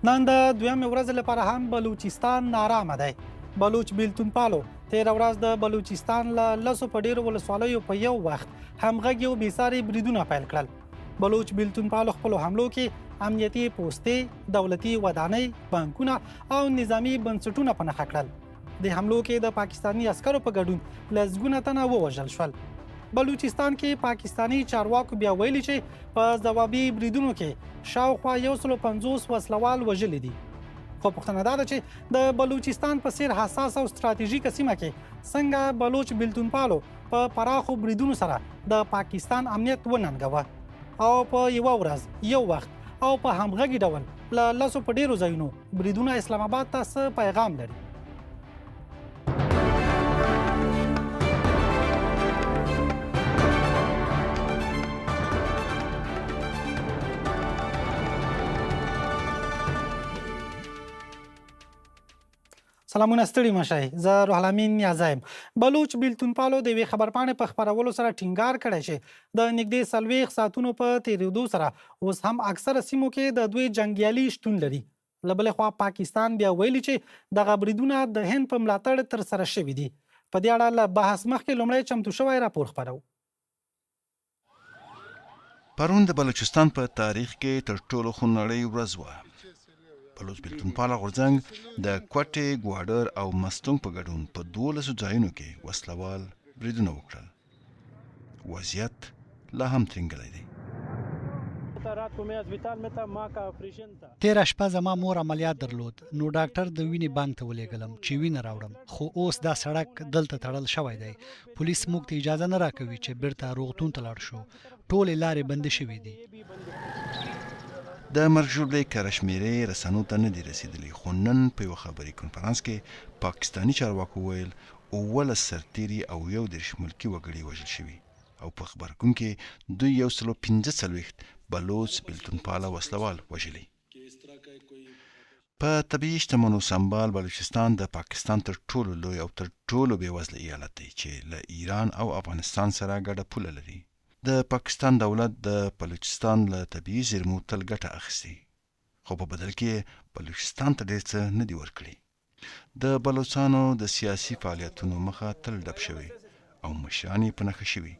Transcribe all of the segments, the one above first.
نن د دویمې ورځې لپاره هم بلوچستان نارامه دی. بلوچ بیلتون پالو تېره ورځ د بلوچستان له لسو په ډېرو ولسوالیو په یو وخت همغږي او بېساري بریدونه پیل کړل. بلوچ بیلتون پالو خپلو حملو کې امنیتي پوستې، دولتي ودانۍ، بانکونه او نظامي بنسټونه په نښه کړل. د حملو کې د پاکستاني عسکرو په ګډون لسګونه تنه ووژل شول. بلوچستان کې پاکستانی چارواکو بیا ویلي چې په ځوابي بریدونو کې شاوخوا 150 وسلوال وژلي دي. خو پوښتنه دا ده چې د بلوچستان په څیر حساس او ستراتیژیکه سیمه کې څنګه بلوچ بیلتون پالو په پراخو بریدونو سره د پاکستان امنیت وننګوه او په یوه ورځ یو وخت او په همغږي ډول له لسو په ډیرو ځایونو بریدونه اسلام آباد ته څه پیغام لري. سلامونه ستړي مشئ. زه روح الامین نیازی یم. بلوچ بیلتون پالو د یوې خبرپاڼې په خپرولو سره ټینګار کړی چې د نږدې 40 ساعتونو په تېرېدو سره اوس هم اکثره سیمو کې د دوی جنګیالي شتون لري. له بلې خوا پاکستان بیا ویلي چې دغه بریدونه د هند په ملاتړ ترسره شوي دي. په دې اړه له بحث مخکې لومړی چمتو شوی راپور خپرو. پرون د بلوچستان په تاریخ کې تر ټولو خونړۍ ورځ وه. بلوچ بیلتون پاله غورځنګ د کوټې، ګواډر او مستونګ په ګډون په 12 ځایونو کې وسلوال بریدونه وکړل. وضعیت لا هم ترنګلی دی. تېره شپه زما مور عملیات درلود، نو ډاکټر د وینې بانک ته ولېږلم چې وینه راوړم، خو اوس دا سړک دلته تړل شوی دی. پولیس موږ ته اجازه نه راکوي چې بیرته روغتون ته لاړ شو. ټولې لارې بندې شوې دي. د مرګ ژوبلې کره شمېرې رسنو ته نه دي رسېدلي، خو نن په یوه خبري کنفرانس کې پاکستاني چارواکو ویل 19 سرتیري او 21 ملکي وګړي وژل شوي او په خبرګون کې دوی 145 بلوچ بیلتون پاله وسلوال وژلي. په طبیعي شتمنو سمبال بلوچستان د پاکستان تر ټولو لوی او تر ټولو بېوزله ایالت دی چې له ایران او افغانستان سره ګډه پوله لري. د پاکستان دولت د بلوچستان له طبیعي زیرمو تل ګټه اخیستې، خو په بدل کې بلوچستان ته ډېر څه نه دي ورکړي. د بلوچانو د سیاسي فعالیتونو مخه تل ډب شوې او مشران یې په نښه شوي.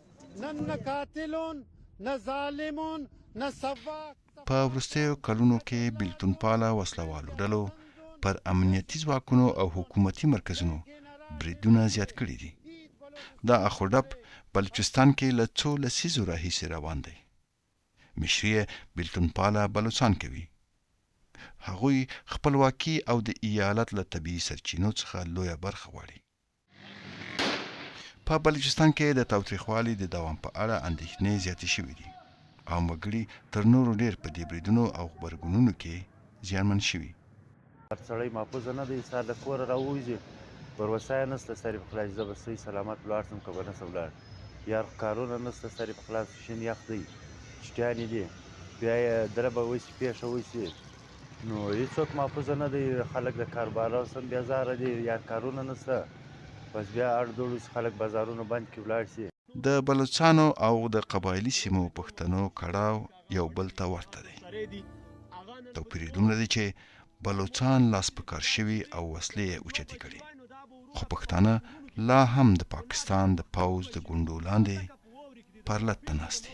په وروستیو کلونو کې بیلتون پاله وسلوالو ډلو پر امنیتي ځواکونو او حکومتي مرکزونو بریدونه زیات کړي دي. دا اخوډب بلوچستان کې له څو لسیزو راهیسې روان دی. مشري بیلتون پاله بلوچان کوي. هغوی خپلواکي او د ایالت له طبیعي سرچینو څخه لویه برخه غواړي. په بلوچستان کې د تاوتریخوالي د دوام په اړه اندېښنې زیاتې شوي دي او وګړي تر نورو ډېر په دې بریدونو او غبرګونونو کې زیانمن شوي. هر سړی محفوظه نه دی، سهار له کوره راووځي، وروسایه نسته، سړی په خلاص زه به صحیح سلامت ولاړ شم که به نسه ولاړ. یار کارونه نسته، سړی په خلاص شین یخ دی، چټیانې دي، بیا یې دره به وایسي، پېښه وایسي، نو هېڅوک محفوظه نه دی. خلک د کاروبارو سم بېزاره دي، یار کارونه نسته، بس بیا اړ دوړ وایسي، خلک بازارونه بند کړي ولاړ شي. د بلوچانو او د قبایلي سیمو پښتنو کړاو یو بل ته ورته دی. توپیر یې دومره دی چې بلوچان لاس په کار شوي او وسلې یې اوچتې کړي، خو پښتانه لا هم د پاکستان د پوځ د ګونډو لاندې پرلت ته ناست دي.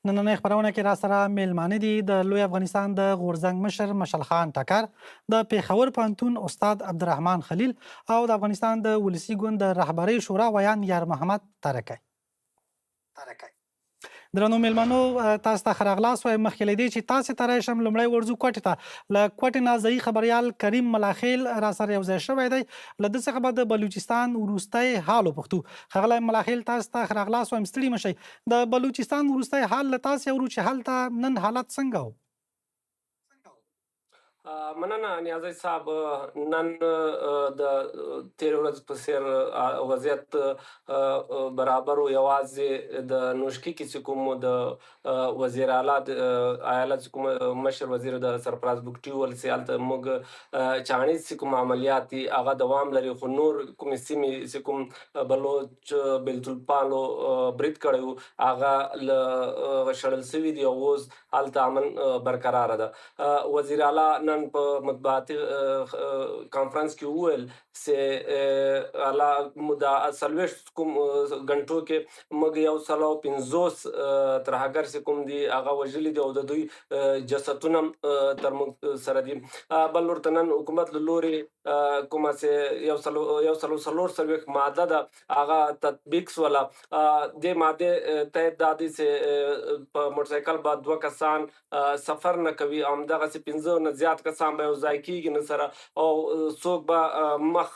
نننۍ خپرونه کې را سره میلمانه دي د لوی افغانستان د غورځنګ مشر مشال خان ټکر، د پېښور پوهنتون استاد عبدالرحمن خلیل او د افغانستان د ولسي ګوند د رهبرۍ شورا ویان یار محمد ترکی. درنو میلمنو، تاسو ته ښه راغلاست وایم. مخکې له دې چې تاسې ته راشم، لومړی ورځو کوټې ته. له کوټې نه ځایي خبریال کریم ملاخیل را سره یو ځای شوی دی. له ده څخه به د بلوچستان وروستی حال وپوښتو. ښاغلی ملاخیل، تاسو ته ښه راغلاست وایم، ستړي مه شئ. د بلوچستان وروستی حال له تاسې اورو چې هلته نن حالت څنګه و؟ مننه نیازی صاحب. نن د تیر ورځ په څیر وضعیت برابر و. یوازې د نوشکی کې چې کوم د وزیر اعلی د ایالت چې کوم مشر وزیر د سرفراز بوګټي ول سیالته موږ چاڼیز چې کوم عملیات دي هغه دوام لري، خو نور کومې سیمې چې کوم بلوچ بیلتالپالو برید کړی هغه له شړل سوي دي او اوس هلته امن برقراره ده. وزیر اعلی نن په مطبوعاتي کانفرنس کې وویل چې اعلی د 40 کوم غنټو کې موږ 150 ترهګر چې کوم دي هغه وژلي دي او د دوی جسدونه تر موږ سره دي. بل ورته نن حکومت له لورې کومه چې 140 ماده ده هغه تطبیق سوله. دې ماده تحت دا دي چې په موټرسایکل به 2 کسان سفر نه کوي، همدغسې 15 نه زیات کسان به یو ځای کېږي نه سره او څوک به مخ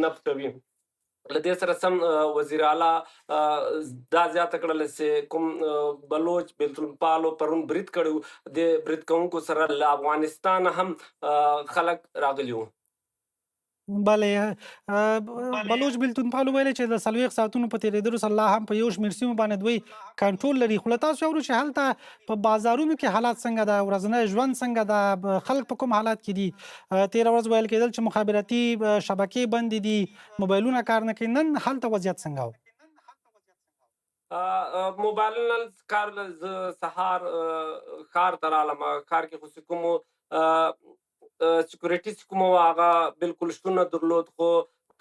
نه پټوي. له دې سره سم وزیر اعلی دا زیاته کړله چې کوم بلوچ بیلتالپالو پرون برید کړی د برید کوونکو سره له افغانستان هم خلک راغلي وو. بله بلوچ بیلتونپالو ویلي چې د 40 ساعتونو په تېرېدلو سره لا هم په یو شمېر سیمو باندې دوی کنټرول لري. خو له تاسو اورو چې هلته په بازارونو کې حالات څنګه ده، ورځنی ژوند څنګه ده، خلک په کوم حالات کې دي؟ تېره ورځ ویل کېدل چې مخابراتي شبکې بندې دي، موبایلونه کار نه کوي. نن هلته وضعیت څنګه و؟ موبایلونه کار زه سهار ښار ته رالم. ښار کې خو چې کومو سکیورټي چې کومه وه هغه بالکل شتون نه درلود، خو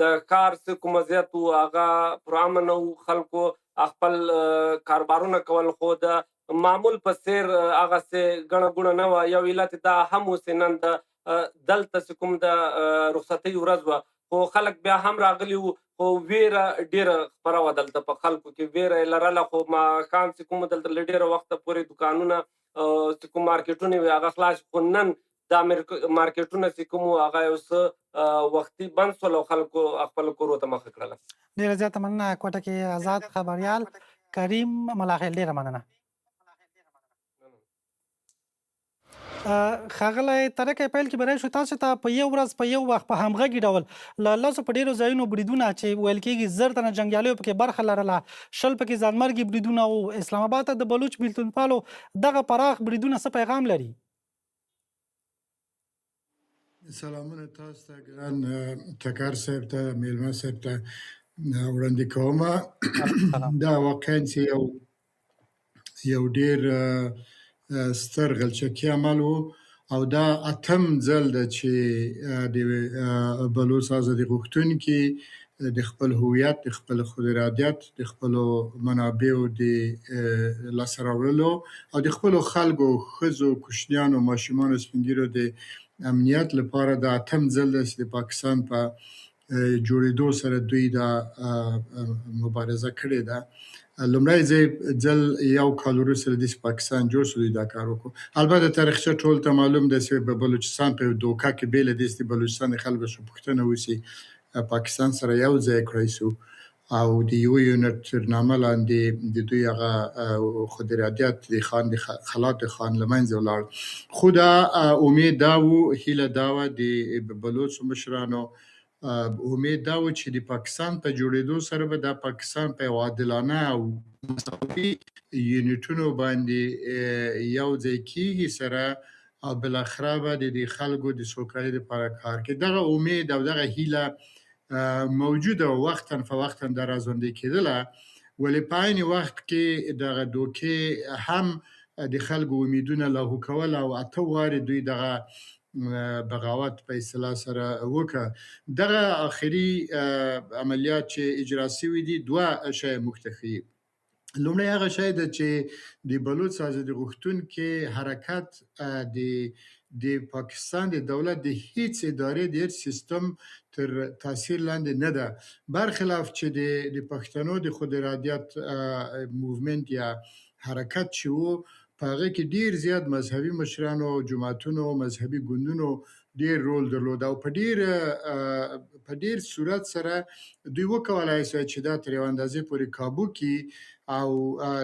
د ښار چې کوم وضعیت و هغه پرامن و. خلکو خپل کاروبارونه کول، خو د معمول په څیر هغسې ګڼه ګوڼه نه وه. یو علت دا هم و چې نن دلته چې کوم د رخصتۍ ورځ وه، خو خلک بیا هم راغلي وو، خو ویره ډېره خپره وه دلته په خلکو کې. ویره یې لرله، خو ماښام چې کوم دلته له ډېره وخته پورې دوکانونه چې کوم مارکیټونه وي هغه خلاص. خو نن دا مارکیټونه چې کوم هغه یو څه وختي بند شول او خلکو خپل کورو ته مخه کړله. ډېره زیاته مننه. کوټه کې آزاد خبریال کریم ملاخیل، ډېره مننه. ښاغلی ترکه، پیل کې به راشو تاسو ته په یو ورځ په یو وخت په همغږي ډول له لسو په ډېرو ځایونو بریدونه چې ویل کېږي 10 تنه جنګیالیو پکې برخه لرله، 10 پکې ځانمرګي بریدونه وو. اسلام آباد ته د بلوچ بیلتونپالو دغه پراخ بریدونه څه پیغام لري؟ سلامونه تاسو ته، ګران ټکر صاحب ته، میلمه صاحب ته وړاندې کومه. دا واقعا چې یو ډېر ستر غلچکي عمل و او دا اتم ځل ده چې د بلوچ ازادي غوښتونکي د خپل هویت، د خپل خود ارادیت، د خپلو منابعو د لاسته راوړلو او د خپلو خلکو، ښځو، کوچنیانو، ماشومانو، سپین ږیرو د امنیت لپاره دا اتم ځل ده چې د پاکستان په جوړېدو سره دوی دا مبارزه کړې ده. لومړی ځل یو کال وروسته له دې چې پاکستان جوړ شو دوی دا کار وکړو. البته تاریخچه ټول ته معلوم ده چې په بلوچستان په یو دوکه کې بې له دې چې بلوچستان د خلکو څخه پوښتنه وشي پاکستان سره یو ځای کړی شو او د یو یونټ تر نامه لاندې د دوی هغه خود ارادیت د خان د خلات خان له منځه ولاړ. خو دا امید دا و، هیله دا وه د بلوچ مشرانو، امید دا و چې د پاکستان په جوړېدو سره به دا پاکستان په یو عادلانه او مساوي یونټونو باندې یو ځای کېږي سره او بالاخره به د خلکو د سوکالۍ لپاره کار کوي. دغه امید او دغه هیله موجوده و، وقتا فوقتا دا رازوندې کېدله، ولې په عین وخت کې دغه دوکې هم د خلکو امیدونه لاهو کول او 8 وارې دوی دغه بغاوت په اصطلاح سره وکړه. دغه آخري عملیات چې اجرا شوي دي 2 شی موږ ته ښیي. لومړی هغه شی ده چې د بلوچ ازادي غوښتونکي حرکت د پاکستان د دولت د هیڅ ادارې د هیڅ سیستم تر تاثیر لاندې نه ده، برخلاف چې د پښتنو د خود ارادیت موومنت یا حرکت چې و په هغه کې ډیر زیات مذهبي مشرانو، جماعتونو، مذهبي ګوندونو ډیر رول درلود او په ډیر صورت سره دوی وکولای شي چې دا تر یو اندازې پورې کابو کې او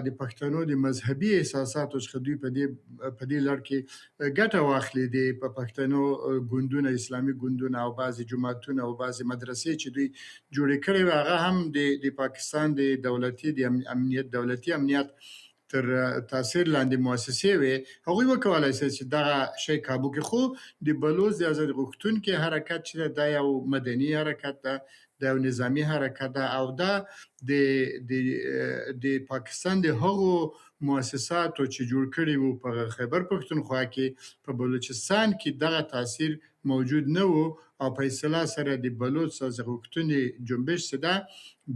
د پښتنو د مذهبي احساساتو څخه دوی په دې لړ کې ګټه واخلي دي په پښتنو ګوندونه اسلامي ګوندونه او بعضي جماعتونه او بعضي مدرسې چې دوی جوړې کړې وي هغه هم د پاکستان د دولتي امنیت تر تاثیر لاندې مؤسسې وي هغوی وکولای شي چې دغه شی کابو کې خو د بلوچ د آزادي غوښتونکو حرکت چې دا یو مدني حرکت ده د یو نظامی حرکت ده او دا د پاکستان د هغو مؤسساتو چې جوړ کړي وو په خیبر پښتونخوا کې په بلوچستان کې دغه تاثیر موجود نه وو او په اصطلاح سره د بلوچ آزادي غوښتنې جنبش څه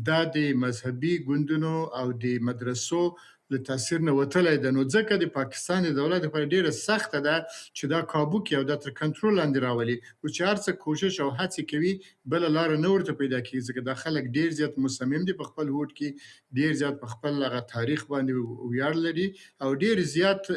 ده د مذهبي ګوندونو او د مدرسو له تاثیر نه وتلی ده نو ځکه د پاکستان د دولت لپاره ډیره سخته ده چې دا کابو کې او دا تر کنټرول لاندې راولي او چې هر څه کوشش او هڅې کوي بل لار نه ورته پیدا کیږي ځکه دا خلک ډیر زیات مصمم دي په خپل هوډ کې ډیر زیات په خپل هغه تاریخ باندې ویاړ لري او ډیر زیات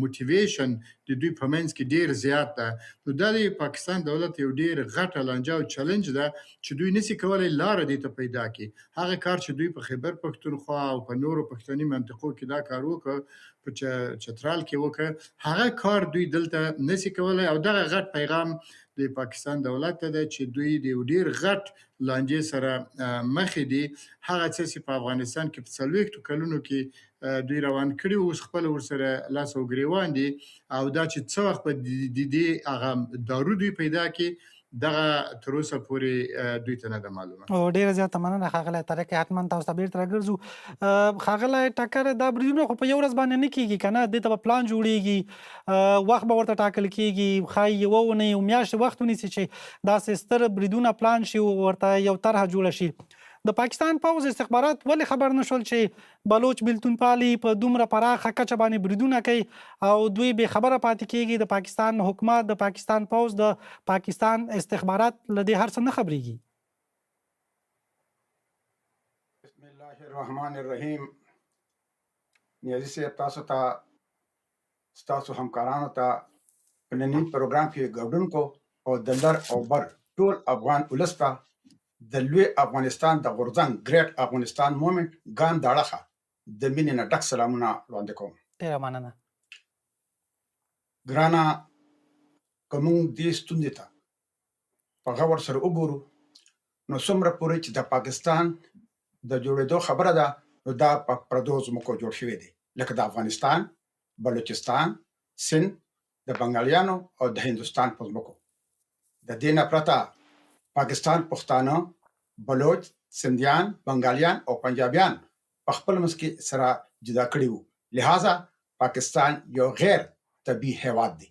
موټیویشن د دوی په منځ کې ډیر زیات ده نو دا د پاکستان دولت یو ډیر غټه لانجه او چیلنج ده چې دوی نسی کولای لار دې ته پیدا کړي هغه کار چې دوی په خیبر پښتونخوا او په نورو پښتني منطقو کې دا کار وکړ په چترال کې وکړ هغه کار دوی دلته نسی کولای او دغه غټ پیغام د پاکستان دولت ته ده چې دوی د ډیر غټ لانجې سره مخ دي هغه څه په افغانستان کې په 40 کلونو کې دوی روان کړي اوس خپل ورسره لاس او ګریوان دي او دا چې څو وخت په دې هغه دارو دوی پیدا کړي دغه تر اوسه پورې دوی ته نه ده معلومه او ډیره زیاته مننه ښاغلی طارق حتما تاسو ته بیرته راګرځو ښاغلی ټکر دا بریدونه خو په یو ورځ باندې نه کیږي که نه دې ته به پلان جوړیږي وخت به ورته ټاکل کیږي ښایي یوه اونۍ یو میاشتې وخت ونیسي چې داسې ستر بریدونه پلان شي ورته یو طرحه جوړه شي د پاکستان پوځ استخبارات ولې خبر نشول چې بلوچ بیلتون پالي په دومره پراخه کچه باندې بریدونه کوي او دوی بې خبره پاتې کیږي د پاکستان حکومت د پاکستان پوځ د پاکستان استخبارات له دې هر څه نه خبرېږي بسم الله الرحمن الرحیم نیازي صاحب تاسو ته ستاسو همکارانو ته په ننني پروګرام کې ګډون کو او د لر او بر ټول افغان ولس ته د لوی افغانستان د غورځنګ ګریټ افغانستان مومنت ګان داړه د مینې نه ډک سلامونه وړاندې کوم ډیره مننه ګرانه که موږ دې ستونزې ته په غور سره وګورو نو څومره پورې چې د پاکستان د جوړېدو خبره ده نو دا په پردو ځمکو جوړ شوی دی لکه د افغانستان بلوچستان سند د بنګالیانو او د هندوستان په ځمکو د دې نه پرته پاکستان پښتانه بلوچ سندیان بنګالیان او پنجابیان په خپل منځ کې سره جدا کړي وو لہذا پاکستان یو غیر طبیعي هیواد دی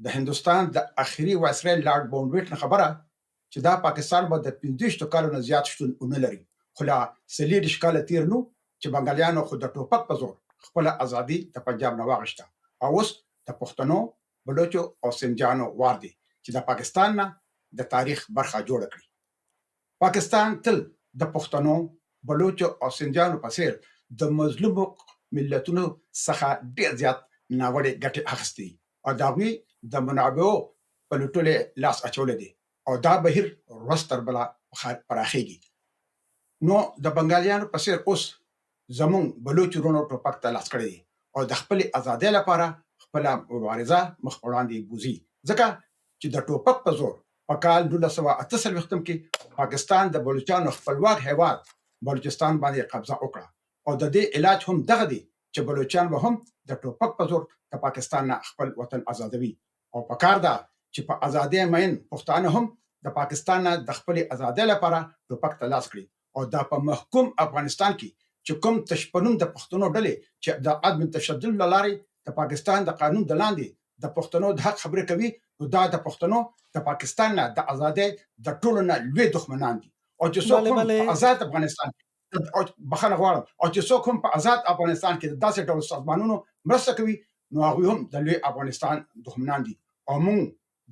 د هندوستان د اخري وایسرای لارډ باونډویټ خبره چې دا پاکستان به د 15 کالو نه زیات شتون ونه لري خو لا 40 کاله تیر نو چې بنګالیانو خو د ټوپک په زور خپل ازادي د پنجاب نه واغشته او اوس د پښتنو بلوچو او سندیانو وار دی چې د پاکستان نه د تاریخ برخه جوړ کړي پاکستان تل د پښتنو بلوچو او سندیانو په څیر د مظلومو ملتونو څخه ډیر زیات ناوړه ګټه اخیستي او دا وی د منابعو په لټولې لاس اچول دي او دا بهیر ورستر بلا پراخيږي نو د بنګالیانو په څیر اوس زمون بلوچ ورونو ټوپک ته لاس کړی او د خپل ازادۍ لپاره خپل مبارزه مخ وړاندې بوزي ځکه چې د ټوپک په زور په کال 1948 کې پاکستان د بلوچستان خپلواک هیواد بلوچستان باندې قبضه وکړه او د دې علاج هم دغه دی چې بلوچستان به هم د ټوپک په زور د پاکستان نه خپل وطن آزادوي او په کار ده چې په ازادۍ مین پښتانه هم د پاکستان نه د خپل ازادۍ لپاره ټوپک ته لاس کړي او دا په محکوم افغانستان کې چې کوم تشپنوم د پښتنو ډلې چې د عدم تشدد لاري د پاکستان د قانون د لاندې د پښتنو د حق خبرې کوي نو دا د پښتنو د پاکستان نه د ازادۍ د ټولو نه لوی دښمنان دي او چې څوک هم آزاد افغانستان بخښنه غواړم او چې څوک هم په آزاد افغانستان کې داسې ډول سازمانونو مرسته کوي نو هغه هم د لوی افغانستان دښمنان دي او موږ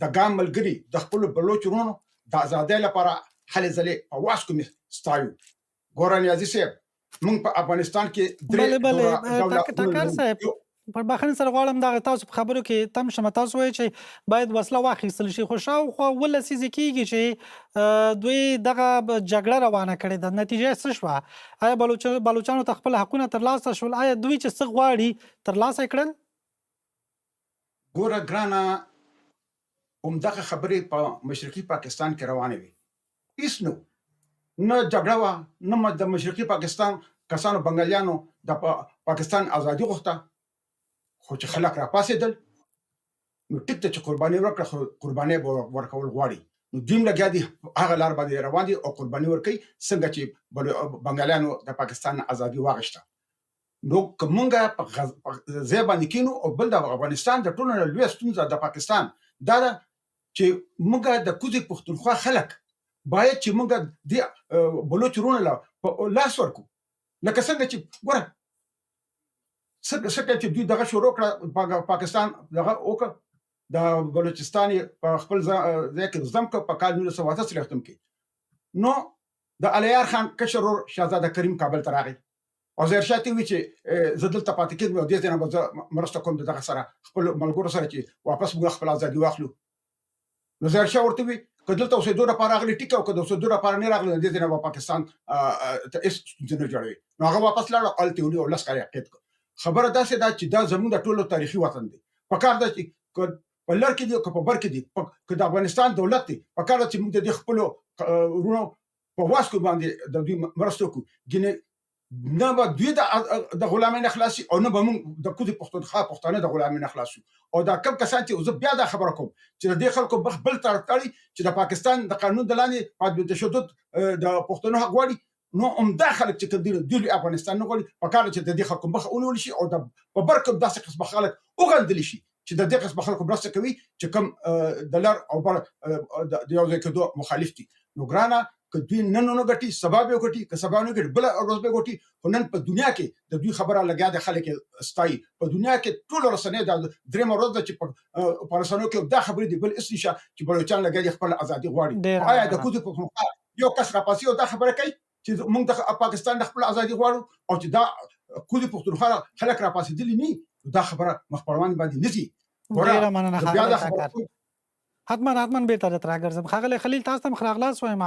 د ګام ملګری د خپل بلوچ ورونو د ازادۍ لپاره هلې ځلې په واسکو می ستایو ګوران یازي صاحب موږ په افغانستان کې درې ټکر صاحب پر بخښنې سره غواړم دغه تاسو په خبرو کې تم شم. تاسو وایئ چې باید وسله واخیستل شي، خو شاوخوا 12 لسیزې کېږي چې دوی دغه جګړه روانه کړې ده. نتیجه یې څه شوه؟ آیا بلوچانو ته خپل حقونه ترلاسه شول؟ آیا دوی چې څه غواړي ترلاسه یې کړل؟ ګوره ګرانه، همدغه خبرې په مشرقي پاکستان کې روانې وي. هېڅ نه جګړه وه، نه د مشرقي پاکستان کسانو بنګالیانو د پاکستان ازادي غوښته، خو چې خلک راپاڅېدل نو ټیک ته چې قرباني ورکړه، خو قرباني به ورکول غواړي. نو دوی هم لګیا دي هغه لار باندې روان دي او قرباني ورکوي څنګه چې بنګالیانو د پاکستان ازادي واغېسته. نو که موږ په ځای باندې کینو او بل د افغانستان د ټولو نه لویه ستونزه د پاکستان دا ده چې موږ د کوزې پښتونخوا خلک باید چې موږ د بلوچ وروڼو له لاس ورکړو. لکه څنګه چې ګوره څنګه چې دوی دغه شروع کړه، پاکستان دغه وکړه، د بلوچستان په خپل ځای کې ضم کړ په کال 1988 کې. نو د علیار خان کشر ورور شهزاده کریم کابل ته راغی او ظاهرشاه ته وی چې زه دلته پاتې کېږم او دې ځای نه به زه مرسته کوم دغه سره خپل ملګرو سره چې واپس موږ خپل ازادي واخلو. نو ظاهرشاه ورته وی که دلته اوسېدو لپاره راغلي ټیک، او که د اوسېدو لپاره نه راغلي دې ځای نه به پاکستان ته هېڅ ستونزه نه جوړوي. نو هغه واپس لاړ او هلته یې ونیو او 10 کاله یې قید کړ. خبره داسې ده چې دا زموږ د ټولو تاریخي وطن دی. پکار ده چې په لر کې دي او که په بر کې دي، که د افغانستان دولت دی، پکار ده چې موږ د دې خپلو وروڼو په واسکو باندې د دوی مرسته وکړو. ګینې نه به دوی د غلامۍ نه خلاص شي او نه به موږ د کوزې پښتونخوا پښتانه د غلامۍ نه خلاص شو. او دا کم کسان چې زه بیا دا خبره کوم چې د دې خلکو مخ بل طرف تړي چې د پاکستان د قانون د لاندې تشدد د پښتنو حق غواړي، نو همدا خلک چې کوم دوی افغانستان نه غواړي، پکار چې د دې خلکو مخه ونیول شي او د په بر کوم داسې قسمه خلک وغندل شي چې د دې قسمه خلکو مرسته کوي چې کوم د لر او بر د یو ځای کېدو مخالف دي. نو ګرانه، که دوی نن نه ګټي سبا به وګټي، که سبا نه ګټي بل ورځ به وګټي. خو نن په دنیا کې د دوی خبره لګیا د خلک ستایي. په دنیا کې ټول رسنۍ د درېمه ورځ ده چې په رسنیو کې دا خبرې دي بل هېڅ نشته چې بلوچان لګیا دي خپل ازادي غواړي. آیا د کوزې پښتونخوا یو کس راپاسي او دا خبره کوي چې موږ د پاکستان د خپل ازادي غواړو او چې دا کوزې پښتونخوا خلک راپاسېدلي نه، دا خبره مخ پر وړاندې باندې نه ځي. ډېره مننه ښاغلی کاکړ. حتما بیرته درته راګرځم. ښاغلی خلیل، تاسو ته مخ راغلاست وایم.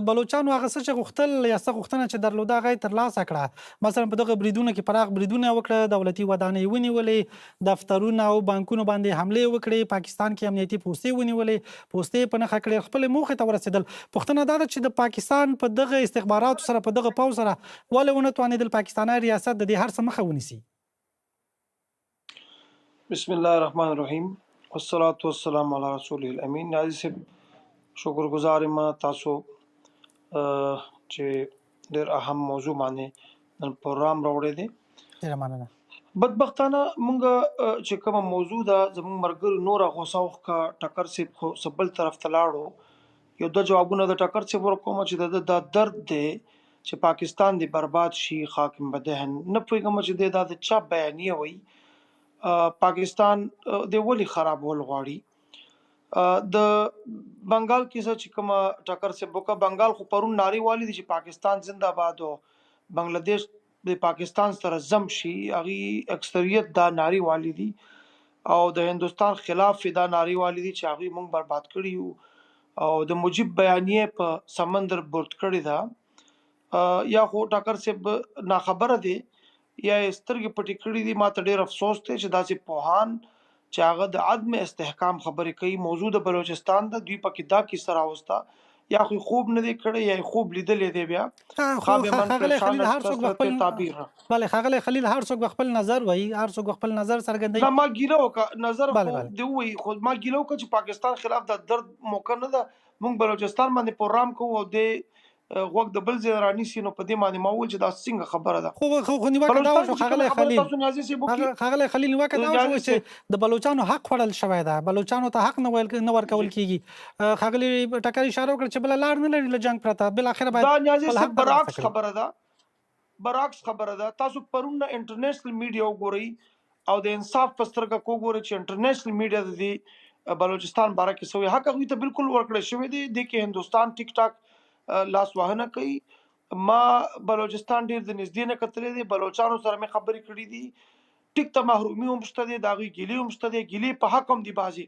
بلوچانو هغه څه چې غوښتل یا څه غوښتنه چې درلوده هغه یې ترلاسه کړه. مثلا په دغه بریدونو کې پراخ بریدونه وکړه، دولتي ودانۍ ونیولې، دفترونه او بانکونو باندې حملې وکړې، پاکستان کې امنیتي پوستې ونیولې، پوستې په نښه کړې، خپلې موخې ته ورسېدل. پوښتنه دا ده چې د پاکستان په دغه استخباراتو سره، په دغه پوځ سره ولې ونه توانېدل پاکستاني ریاست د دې هر څه مخه ونیسي؟ بسم الله الرحمن الرحیم والصلاة والسلام علی رسول الامین. ناظر صاحب، شکرګزار یم تاسو چې ډېر اهم موضوع باندې نن پروګرام راوړی دی. ډېره مننه. بدبختانه موږ چې کومه موضوع ده زموږ ملګرو نوره غوسه وښکه، ټکر صاحب خو بل طرف ته لاړو. یو دوه جوابونه د ټکر صاحب ورکوم چې دا درد دی چې پاکستان دی برباد شي، خاکم بدهن. نه پوهېږم چې دا د چا بیانیه وایي. پاکستان دی ولې خرابول غواړي. د بنگال کیسه چې کومه ټکر صاحب وکړه، بنگال خو پرون نارې والي دي چې پاکستان زنده باد او بنگلاديش د پاکستان سره ضم شي. هغې اکثریت دا نارې والي دي او د هندوستان خلاف دا نارې والي دي چې هغې موږ برباد کړي یو او د مجیب بیانیه په سمندر برد کړې ده. یا خو ټکر صاحب ناخبره دی یا سترګې پټې کړې دي. ما ته ډېر افسوس دی چې داسې پوهان چې هغه د عدم استحکام خبرې کوي. موضوع د بلوچستان ده، دوی پکې دا کیسه راوسته، یا خو خوب نه دی کړی یا خوب لیدلی دی. بیا ښاغلی خلیل، هر څوک خپل نظر وایي، هر څوک خپل نظر څرګندوي. ما ګیله وکړه، نظر خو دې ووایي، خو ما ګیله وکړه چې پاکستان خلاف د درد موقع نه ده. موږ بلوچستان باندې پروګرام کوو او د غوږ د بل ځای رانیسي، نو په دې باندې ما وویل چې دا څنګه خبره ده. خو نیوکه دا وشوه ښاغلی خلیل، نیوکه دا وشوه چې د بلوچانو حق خوړل شوی ده، بلوچانو ته حق نه ورکول کېږي. ښاغلي ټکر اشاره وکړه چې بله لار نه لري له جنګ پرته، بالاخره باید دا نیازي صاحب برعکس خبره ده. تاسو پرون نه انټرنیشنل میډیا وګورئ او د انصاف په سترګه وګورئ چې انټرنیشنل میډیا د دې بلوچستان باره کې سوی حق هغوی ته بالکل ورکړی شوی دی. دې کې هندوستان ټیک ټاک لاس وهنه کوي. ما بلوچستان ډېر د نږدې نه کتلی دی، بلوچانو سره مې خبرې کړي دي. ټیک ته محرومي هم شته دی، د هغوی ګیلې هم شته دی، ګیلې په حق هم دي بعضې.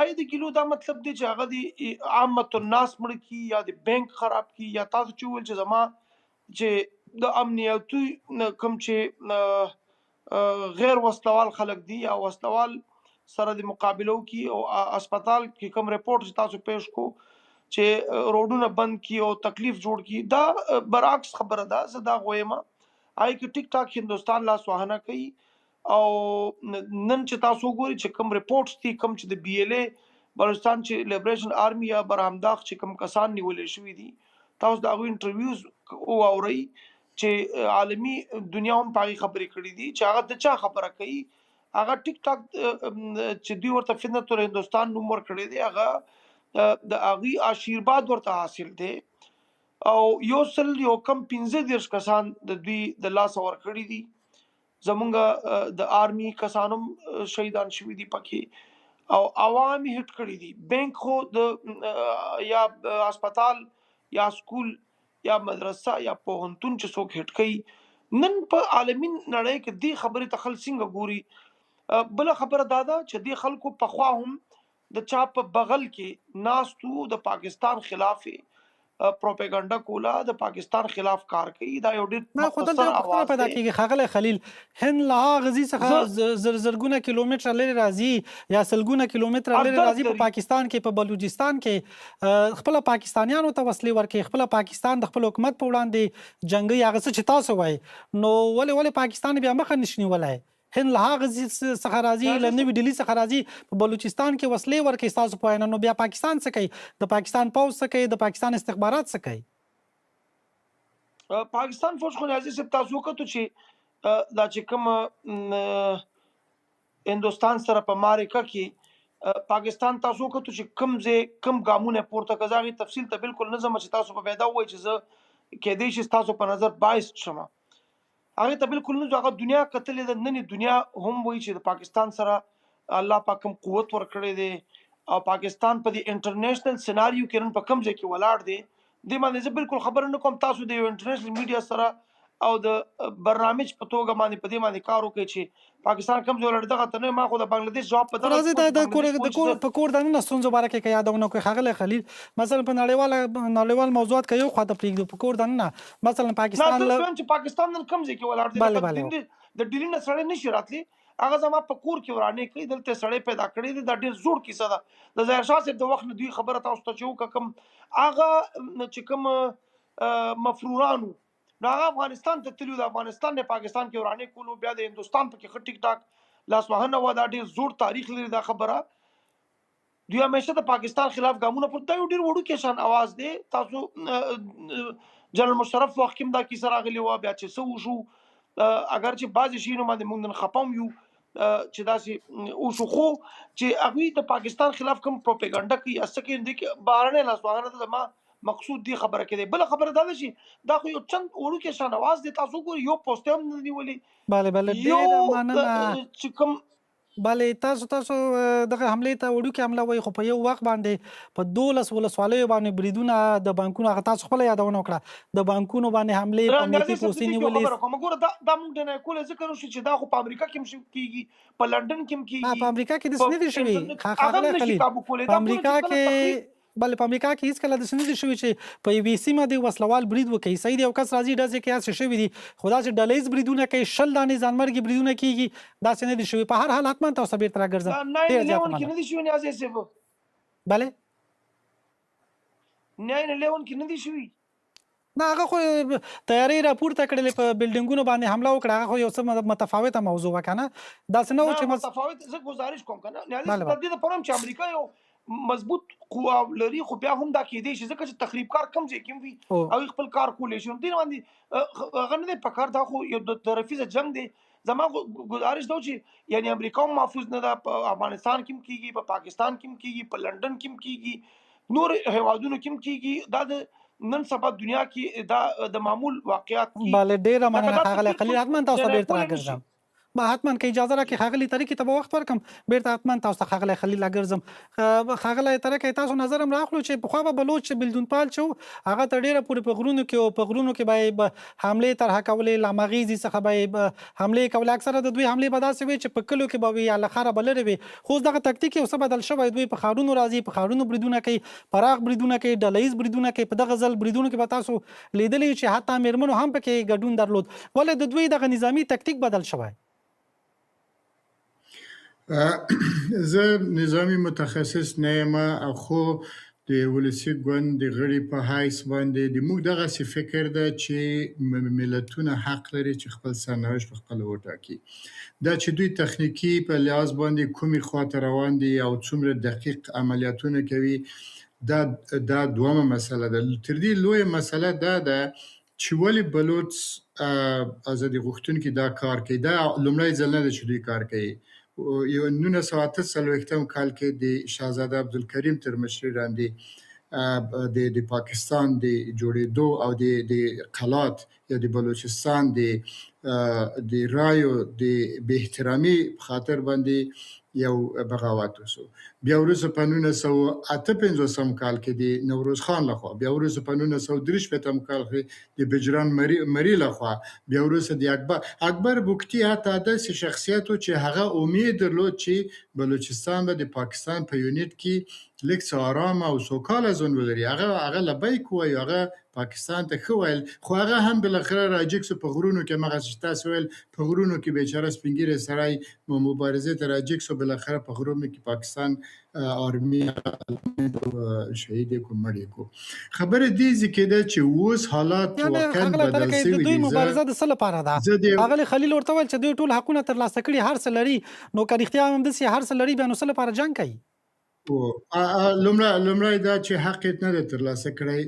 آیا د ګیلو دا مطلب دی چې هغه د عامة الناس مړه کي یا د بینک خراب کي، یا تاسو چې وویل چې زما چې د امنیتي کوم چې غیر وسلوال خلک دي یا وسلوال سره د مقابلو کی او اسپیټال کې کوم رپورټ چې تاسو پیش کو چې روډونه بند کی او تکلیف جوړ کی، دا برعکس خبره ده. زه دا غوایم آی کې ټیک ټاک هندستان لاس وهنه کوي او نن چې تاسو ګوري چې کوم رپورټس دي، کوم چې د بی ال ای بلوچستان چې لیبریشن آرمی یا برهمداغ چې کوم کسان نیولې شوي دي، تاسو د هغوی انټرویوز واورئ چې عالمی دنیا هم په هغې خبرې کړي دي چې هغه د چا خبره کوي. هغه ټیک ټاک چې دوی ورته فتنة الهندوستان نوم ورکړی دی، هغه د هغوی آشیرباد ورته حاصل دی او یو کم 15 کسان د دوی د لاسه ورکړي دي. زمونږ د آرمی کسانم شهیدان شوي دي پکې او عوام یې هټ کړي دي. بینک خو د یا اسپیټال یا سکول یا مدرسه یا پوهنتون چې څوک هټ کوي، نن په عالمي نړۍ کې دې خبرې ته خلک څنګه ګوري. بله خبره دا ده چې دې خلکو پخوا هم د چا په بغل کې ناستو د پاکستان خلاف پروپاګاندا کولا، د پاکستان خلاف کار کوي. دا یو ډېر مختصر اواز پیدا کیږي. ښاغلی خلیل، هند له هغه غزي څخه زرګونه کیلومتره لرې راځي یا سلګونه کیلومتره لرې راځي په پاکستان کې، په بلوچستان کې خپل پاکستانیانو ته وسلې ورکوي، خپل پاکستان د خپل حکومت په وړاندې جنګي هغه څه چې تاسو وایي، نو ولې پاکستان بیا مخه نشي نیولی؟ هند له هغه غزي څخه راځي، له نوي ډیلي څخه راځي، په بلوچستان کې وسلې ورکوي ستاسو په وینا، نو بیا پاکستان څه کوي؟ د پاکستان پوځ څه کوي؟ د پاکستان استخبارات څه کوي؟ پاکستان فوج خو نازي صاحب تاسو وکړو چې دا چې کوم هندوستان سره په معرکه کې پاکستان تاسو وکړو چې کوم ګامونه پورته کړي، تفصیل ته بالکل نه ځم چې تاسو په پیدا وایي چې زه کېدای شي تاسو په نظر باعث شم، هغه ته بالکل نه ځو. هغه دنیا کتلې ده، نن دنیا هم وایي چې د پاکستان سره الله پاک کوم قوت ورکړی دی او پاکستان په دې انټرنیشنل سیناریو کې نن په کوم ځای کې ولاړ دی. دې باندې زه بالکل خبره نه کوم. تاسو د یو انټرنیشنل میډیا سره او د برنامج په توګه باندې په دې باندې کار وکړي چې پاکستان کوم ځای ولړ دغه ته نه، ما خو د بنگلاديش جواب په راځي د کور دننه ستونزو باره کې یادونه کوي. ښاغلی خلیل، مثلا په نړیوال موضوعات کې یو خواته پرېږدو، په کور دننه مثلا پاکستان چې پاکستان نن کوم ځای کې ولاړ دی، د ډیلي نه سړی نشي راتلی، هغه زما په کور کې ورانې کوي، دلته سړی پیدا کړی دی. دا ډېر زوړ کیسه ده. د ظاهر شاه صاحب د وخت نه دوی خبره تاسو ته چې وکړم، هغه چې کوم مفرورانو نو هغه افغانستان ته تللي، د افغانستان نه پاکستان کې ورانې کولو، بیا د هندوستان پکې ښه ټیک ټاک لاس وهنه وه. دا ډېر زوړ تاریخ لري دا خبره. دوی همیشه د پاکستان خلاف ګامونه پورته، دا یو ډېر وړوکی شان اواز دی. تاسو جنرال مشرف وخت کې هم دا کیسه راغلې وه، بیا چې څه وشو، اگر چې بعضې شیانو باندې موږ نن خفه هم یو چې داسې وشو، خو چې هغوی د پاکستان خلاف کوم پروپاګانډا کوي یا څه کوي، دې کې بهرنۍ لاس وهنه ده. زما مقصود دی خبره کې دی. بله خبره دا ده چې دا خو یو چند وړوکی شان اواز دی. تاسو ګورئ یو پوسټ هم نه نیولي، ډېره مننه چې کوم تاسو دغه حملې ته وړوکې حمله وایي، خو په یو وخت باندې په 12 ولسوالیو باندې بریدونه د بانکونو، هغه تاسو خپله یادونه وکړه، د بانکونو باندې حملې په امنیتي پوستې نیولې. ګوره دا موږ ډنای کولی ذکر وشو چې دا خو په امریکا کې هم کېږي، په لنډن کې هم کېږي. په امریکا کې داسې نه دي شوي ښاغلی خلیل، په امریکا کې په امریکا کې هیڅکله داسې نه دي شوي چې په یوې سیمه د وسلوال برید وکړي. صحیح دی، یو کس راځي ډزې کوي، هسې شوي دي، خو داسې ډله ییز بریدونه کوي، 10 دانې ځانمرګي بریدونه کېږي، داسې نه دي شوي. په هر حال حتما تاسو بېرته راګرځم. 9/11 کې نه دي شوي نیازی صاحب؟ بلې 9/11 کې نه دي شوي؟ نه، هغه خو تیارې راپورته کړلې، په بلډینګونو باندې حمله وکړه، هغه خو یو څه متفاوته موضوع وه که نه؟ داسې نه و چې متفاوت. زه گزارش کوم که نه نیازی صاحب، د دې دپاره هم چې امریکا یو مضبوط قوا لري، خو بیا هم دا کېدی شي ځکه چې تخریب کار کوم ځای کې هم وي او خپل کار کولی شي. دې باندې هغه نه دی پکار، دا خو یو د طرفیزه جنګ دی. زما گزارش دا چې یعنی امریکا هم محفوظ نه ده، په افغانستان کې هم کېږي، په پاکستان کې هم کېږي، په لنډن کې هم کېږي، نور هیوادونو کې هم کېږي. دا د نن سبا دنیا کې دا د معمول واقعات. بله، ډېره مننه ښاغلی خلیل، حتما تاسو بېرته راګرځم. به حتما که اجازه راکړئ ښاغلي طریقې ته به وخت ورکړم بیرته حتما تاسو ته ښاغلی خلیل راګرځم. ښاغلی طریقې تاسو نظر هم راخلو چې پخوا به بلوچ بېلتونپال چې و هغه ته ډېره پورې په غرونو کې او په غرونو کې به یې حملې طرحه کولې، لامغیزې څخه به یې حملې کولې. اکثره د دوی حملې به داسې وي چې په کلیو کې به وي یا له ښاره به لرې وي. خو اوس دغه تکتیک یو څه بدل شوی، دوی په ښارونو راځي، په ښارونو بریدونه کوي، پراخ بریدونه کوي، ډله ییز بریدونه کوي. په دغه ځل بریدونو کې به تاسو لیدلی چې حتی میرمنو هم پکې ګډون درلود. ولې د دوی دغه نظامي تکتیک بدل شوی؟ زه نظامی متخصص نه یم، خو د ولسي ګوند د غړي په حیث باندې د موږ دغسې فکر ده چې ملتونه حق لري چې خپل سرنوشت په خپله وټاکي. دا چې دوی تخنیکي په لحاظ باندې کومې خواته روان دي او څومره دقیق عملیاتونه کوي، دا دومه مسله ده. تر دې لویه مسله دا ده چې ولې بلوچ ازادي غوښتونکي دا کار کوي. دا لومړی ځل نه ده چې دوی کار کوي. 1948 کال کې د شاهزاده عبدالکریم تر مشرۍ لاندې د پاکستان د جوړېدو او د قلات یا د بلوچستان د رایو د بې احترامي په خاطر باندې یو بغاوت وسو. بیا وروسته په 1958 کال کې د نوروز خان لخوا، بیا وروسته په 1963 کال کې د بجران مري لخوا، بیا وروسته د اکبر بوکتي حتی داسې شخصیت و چې هغه امید درلود چې بلوچستان به د پاکستان په یونیټ کې لږ څه آرام او سوکاله ژوند ولري. هغه لبیک وایي، هغه پاکستان ته ښه ویل، خو هغه هم بالاخره راجګ سو په غرونو کې. هغه چې تاسو ویل په غرونو کې بیچاره سپین ږیری سړی مبارزې ته راجګ سو، بالاخره په غرونو کې پاکستان آرمي شهید کو مړی کو. خبره دې ځکه ده چې اوس حالات واقعا بدل شوي دي. دوی مبارزه د څه لپاره ده؟ هغه خلیل ورته ویل چې دوی ټول حقونه ترلاسه کړي، هر څه لري، نو که رښتیا هم همداسې هر څه لري بیا نو څه لپاره جنګ کوي؟ لومړی دا چې حق یې نه دی ترلاسه کړی.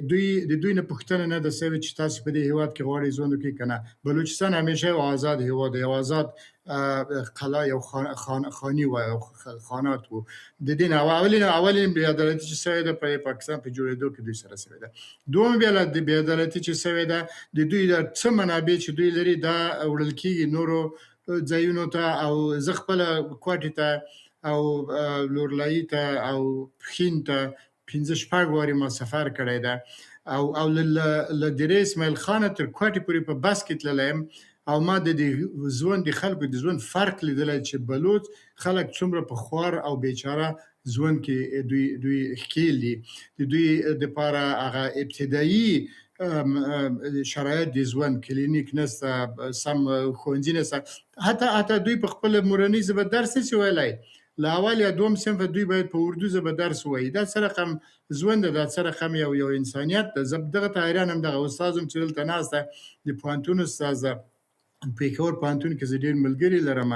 د دوی نه پوښتنه نه ده سوې چې تاسو په دې هېواد کې غواړئ ژوند وکړئ که نه. بلوچستان همیشه یو آزاد هېواد دی، یو آزاد قلا، یو خاني و، خانات و. د دې نه اولین بېعدالتي چې سوې ده په پاکستان په جوړېدو کې دوی سره سوې ده. دوم بېعدالتي چې سوې ده د دوی د څه منابع چې دوی لري دا وړل کېږي نورو ځایونو ته، او زه خپله کوټې ته او لورلایي ته او پښین ته 5-6 وارې ما سفر کړی ده، او له درې اسماعیل خانه تر کوټې پورې په بس کې تللی یم، او ما د ژوند د خلکو د ژوند فرق لیدلی چې بلوچ خلک څومره په خوار او بیچاره ژوند کې دوی ښکیل دي. د دوی دپاره هغه ابتدایي شرایط د ژوند، کلینیک نسته، سم ښوونځي نسته، حتی دوی په خپله مورنۍ ژبه درس نشي ویلی. له اول یا دوم صنفه دوی باید په اردو ژبه درس ووایي. دا څه رقم ژوند ده، دا څه رقم یو انسانیت ده. زه دغه ته حیران یم. دغه استاد هم چې دلته ناست ده، د پوهنتون استاد ده، پېښور پوهنتون کې زه ډېر ملګري لرم.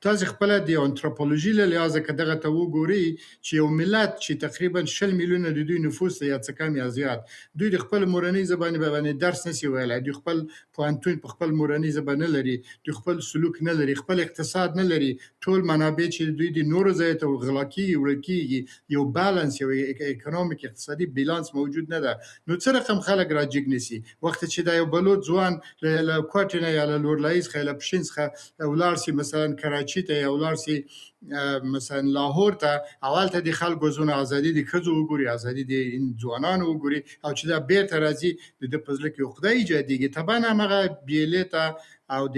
تاسې خپله د انتروپولوژي له لحاظه که دغه ته وګورئ چې یو ملت چې تقریبا 20 میلیونه د دوی نفوس دی، یا څه کم یا زیات، دوی د خپل مورنۍ ژبه باندې درس نشي ویلی. دوی خپل پوهنتون په خپل مورنۍ ژبه نه لري، دوی خپل سلوک نه لري، خپل اقتصاد نه لري. ټول منابع چې دوی د نورو ځایو ته غلا کېږي، وړل کېږي، یو بالانس، یو اکونومیک اقتصادي بیلانس موجود نه ده. نو څه رقم خلک راجګ نیسي وخت چې دا یو بلوچ ځوان له کوټې نه یا له لورلایي څخه له پښین څخه ولاړ شي مثلا کراچي ته، یا ولاړ شي مثلا لاهور ته، اول ته د خلکو ژوند ازادي د ښځو وګوري، ازادي د ځوانانو وګوري، او چې دا بیرته راځي د ده په زړه کې عقده ایجادېږي. طبعا همغه بیلې ته او د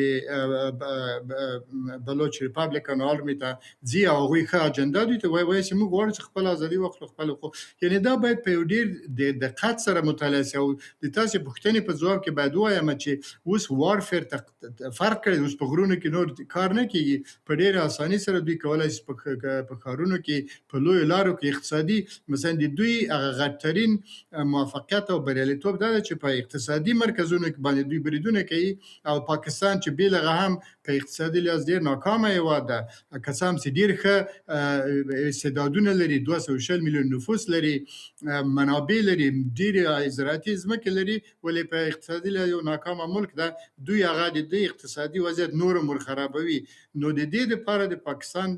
بلوچ ریپابلیکن آرمي ته ځي، او هغوی ښه اجنډا دوی ته وایي چې موږ غواړو چې خپل ازادي واخلو، خپل حقوق. یعنې دا باید په یو ډېر د دقت سره مطالعه شي. او د تاسې پوښتنې په ځواب کې باید ووایم چې اوس وارفیر فرق کړی، اوس په غرونو کې نور کار نه کېږي. په ډېره اساني سره دوی کولی شي په ښارونو کې، په لویو لارو کې اقتصادي، مثلا د دوی هغه غټترین موفقیت او بریالیتوب دا ده چې په اقتصادي مرکزونو کې باندې دوی بریدونه کوي. او پاکستان چې بیلغه هم په اقتصادي لحاظ ډېر ناکامه هېواد ده، که څه هم چې ډېر ښه استعدادونه لري، 220 میلیون نفوس لري، منابع لري، ډېرې زراعتي ځمکې لري، ولې په اقتصادي لحاظ یو ناکامه ملک ده. دوی هغه د دې اقتصادي وضعیت نور هم ورخرابوي. نو د دې دپاره د پاکستان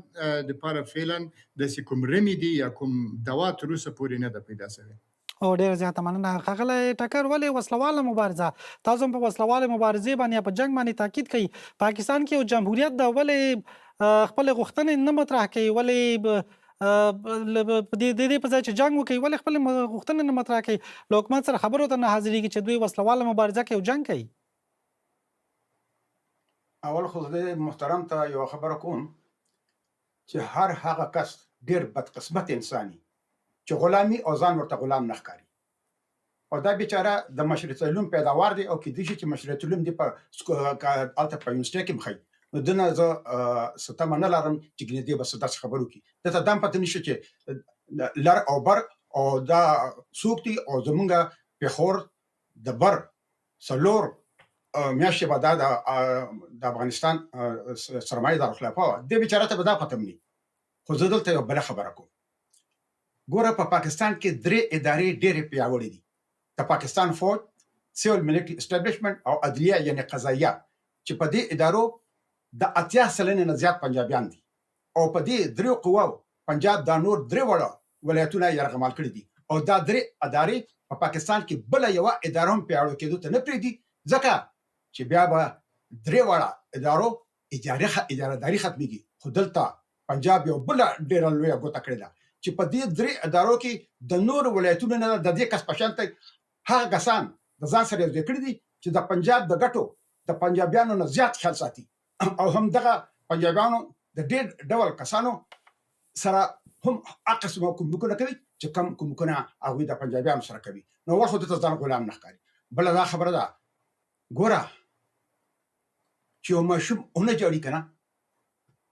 دپاره فعلا داسې کوم رمي دي یا کوم دوا تر اوسه پورې نه ده پیدا شوې. او ډېر زیاته مننه ښاغلی ټکر. ولې وسلواله مبارزه؟ تاسو هم په وسلواله مبارزې باندې یا په جنګ باندې تاکید کوي. پاکستان کې یو جمهوریت ده، ولې خپلې غوښتنې نه مطرح کوي؟ ولې په دې په ځای چې جنګ وکړي ولې خپلې غوښتنې نه مطرح کوي؟ له حکومت سره خبرو ته نه حاضرېږي چې دوی وسلواله مبارزه کوي او جنګ کوي؟ اول خو زه محترم ته یو خبره کوم چې هر هغه کس ډېر بدقسمت انساني چې غلامي او ځان ورته غلام نه ښکاري، او دا بیچاره د مشرط علوم پیداوار دی او کېدای شي چې مشرط علوم دی په هلته په یونیورسټۍ کې مخی، نو دنه زه څه تمه نه لرم چې ګینې دی به څه داسې خبرې وکړي. دته دا هم پته نشته چې لر او بر او دا څوک دي، او زمونږ پېښور د بر څلور میاشتې به دا د افغانستان سرمایه دارالخلافه وه، دې بیچاره ته به دا پته مني. خو زه دلته یو بله خبره کوم. ګوره په پاکستان کې 3 ادارې ډېرې پیاوړې دي. د پاکستان فوج، سیول ملټري اسټابلیشمنټ او عدلیه یعنی قضایه، چې په دې ادارو د 80 سلنې نه زیات پنجابیان دي، او په دې 3 قواو پنجاب دا نور 3 وړه ولایتونه یرغمال کړي دي، او دا 3 ادارې په پاکستان کې بل یو اداره هم پیاوړې کېدو ته نه پرېږدي، ځکه چې بیا به 3 وړه ادارو ادارهداري ختمېږي. خو دلته پنجاب یو بل ډېره لویه ګوته کړې ده چې په دې 3 ادارو کې د نور ولایتونو نه د دې کس په شان ته هغه کسان د ځان سره یو ځای کړي دي چې د پنجاب د ګټو د پنجابیانو نه زیات خیال ساتي، او هم دغه پنجابیانو د ډېر ډول کسانو سره هم هغه قسم کومکونه کوي چې کم کومکونه هغوی د پنجابیانو سره کوي. نو ور خو دته ځان غلام نه ښکاري. بله دا خبره ده، ګوره چې یو ماشوم ونه جوړي که نه،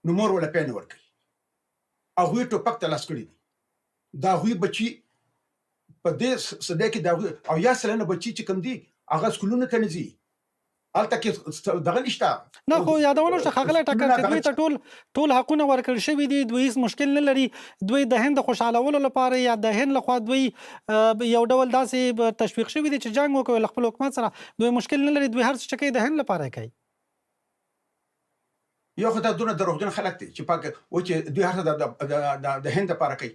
نو مور وله پی نه ورکوي. هغوی ټوپک ته لاس کړي دي. د هغوی بچي په دې صدۍ کې د هغوی 80 سلنه بچي چې کوم دي هغه سکولونو ته نه ځي، هلته کې دغه نشته. نه خو یادونه شته ښاغلی ټکر چې دوی ته ټول حقونه ورکړل شوي دي، دوی هېڅ مشکل نه لري. دوی د هند د خوشحالولو لپاره یا د هند لخوا دوی یو ډول داسې تشویق شوي دي چې جنګ وکړي له خپل حکومت سره. دوی مشکل نه لري، دوی هر څه چې کوي د هند لپاره کوي. یو خو دا دونه دروغجن خلک دي چې و چې دوی هر څه د هند لپاره کوي.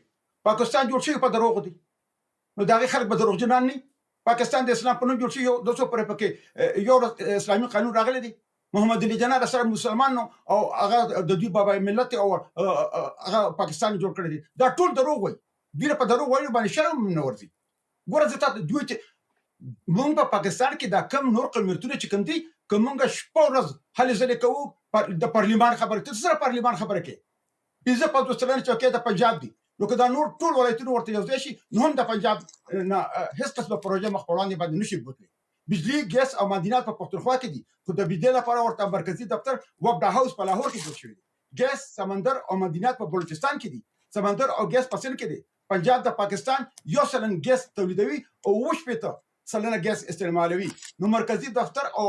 پاکستان جوړ شوی په دروغو دی، نو د هغې خلک به دروغجنان نه. پاکستان د اسلام په نوم جوړ شوی، 200 پورې پکې یو اسلامي قانون راغلی دی. محمد علي جناح سره مسلمان نو، او هغه د دوی بابا ملت او هغه پاکستان جوړ کړی دی. دا ټول دروغ وایي. دوی په دروغ وایلو باندې شرم نه ورځي. ګوره زه تاته دوی چې موږ په پاکستان کې دا کم نور قومیتونه چې کوم دي، که موږ شپه ورځ هلې ځلې کوو د پارلمان خبرې، ته څه سره پارلمان خبره کوې؟ 50 سلنه چوکۍ د پنجاب دي، نو که دا نور ټول ولایتونه ورته یو ځای شي، نو هم د پنجاب نه هېڅ قسمه پروژه مخ په وړاندې باندې نشي بوتلی. بجلي، ګیس او معدنیات په پښتونخوا کې دي، خو د بجلي لپاره ورته مرکزي دفتر وبډا هاوس په لاهور کې جوړ شوی دی. ګیس، سمندر او معدنیات په بلوچستان کې دي، سمندر او ګیس په سند کې دی. پنجاب د پاکستان 1 سلن ګیس تولیدوي او 80 سلنه ګیس استعمالوي. نو مرکزي دفتر او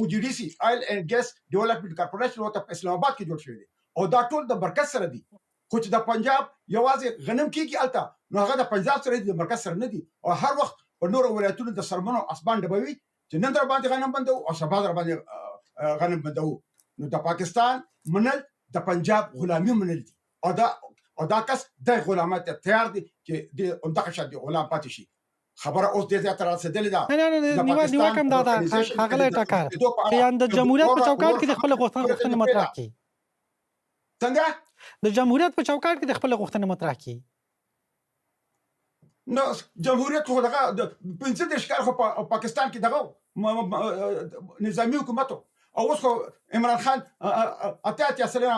OGDC آیل اینڈ ګیس ډیولپمنٹ کارپوریشن ورته په اسلام آباد کې جوړ شوی دی، او دا ټول د مرکز سره دي. خو چې د پنجاب یوازې غنم کېږي هلته، نو هغه د پنجاب سره دي، د مرکز سره نه دي. او هر وخت په نورو ولایتونو د سرمنو اسمان ډبوي چې نن در باندې غنم بندوو او سبا در باندې غنم بندوو. نو د پاکستان منل د پنجاب غلامي منل دي، او دا کس د غلامت ته تیار دي چې د همدغه شان غلام پاتې شي. خبره اوس ډېر زیاته رسېدلې ده. نیوکه هم دا ده ښاغلی ټکر چې د جمهوریت په چوکاټ کې د خپلې غوښتنې مطرح کړي. څنګه؟ د جمهوریت په چوکاټ کې د خپلې غوښتنې مطرح کړي. نو جمهوریت خو دغه 15 کال خو په پاکستان کې دغه نظامي حکومت، او اوس خو عمران خان 80 سلنه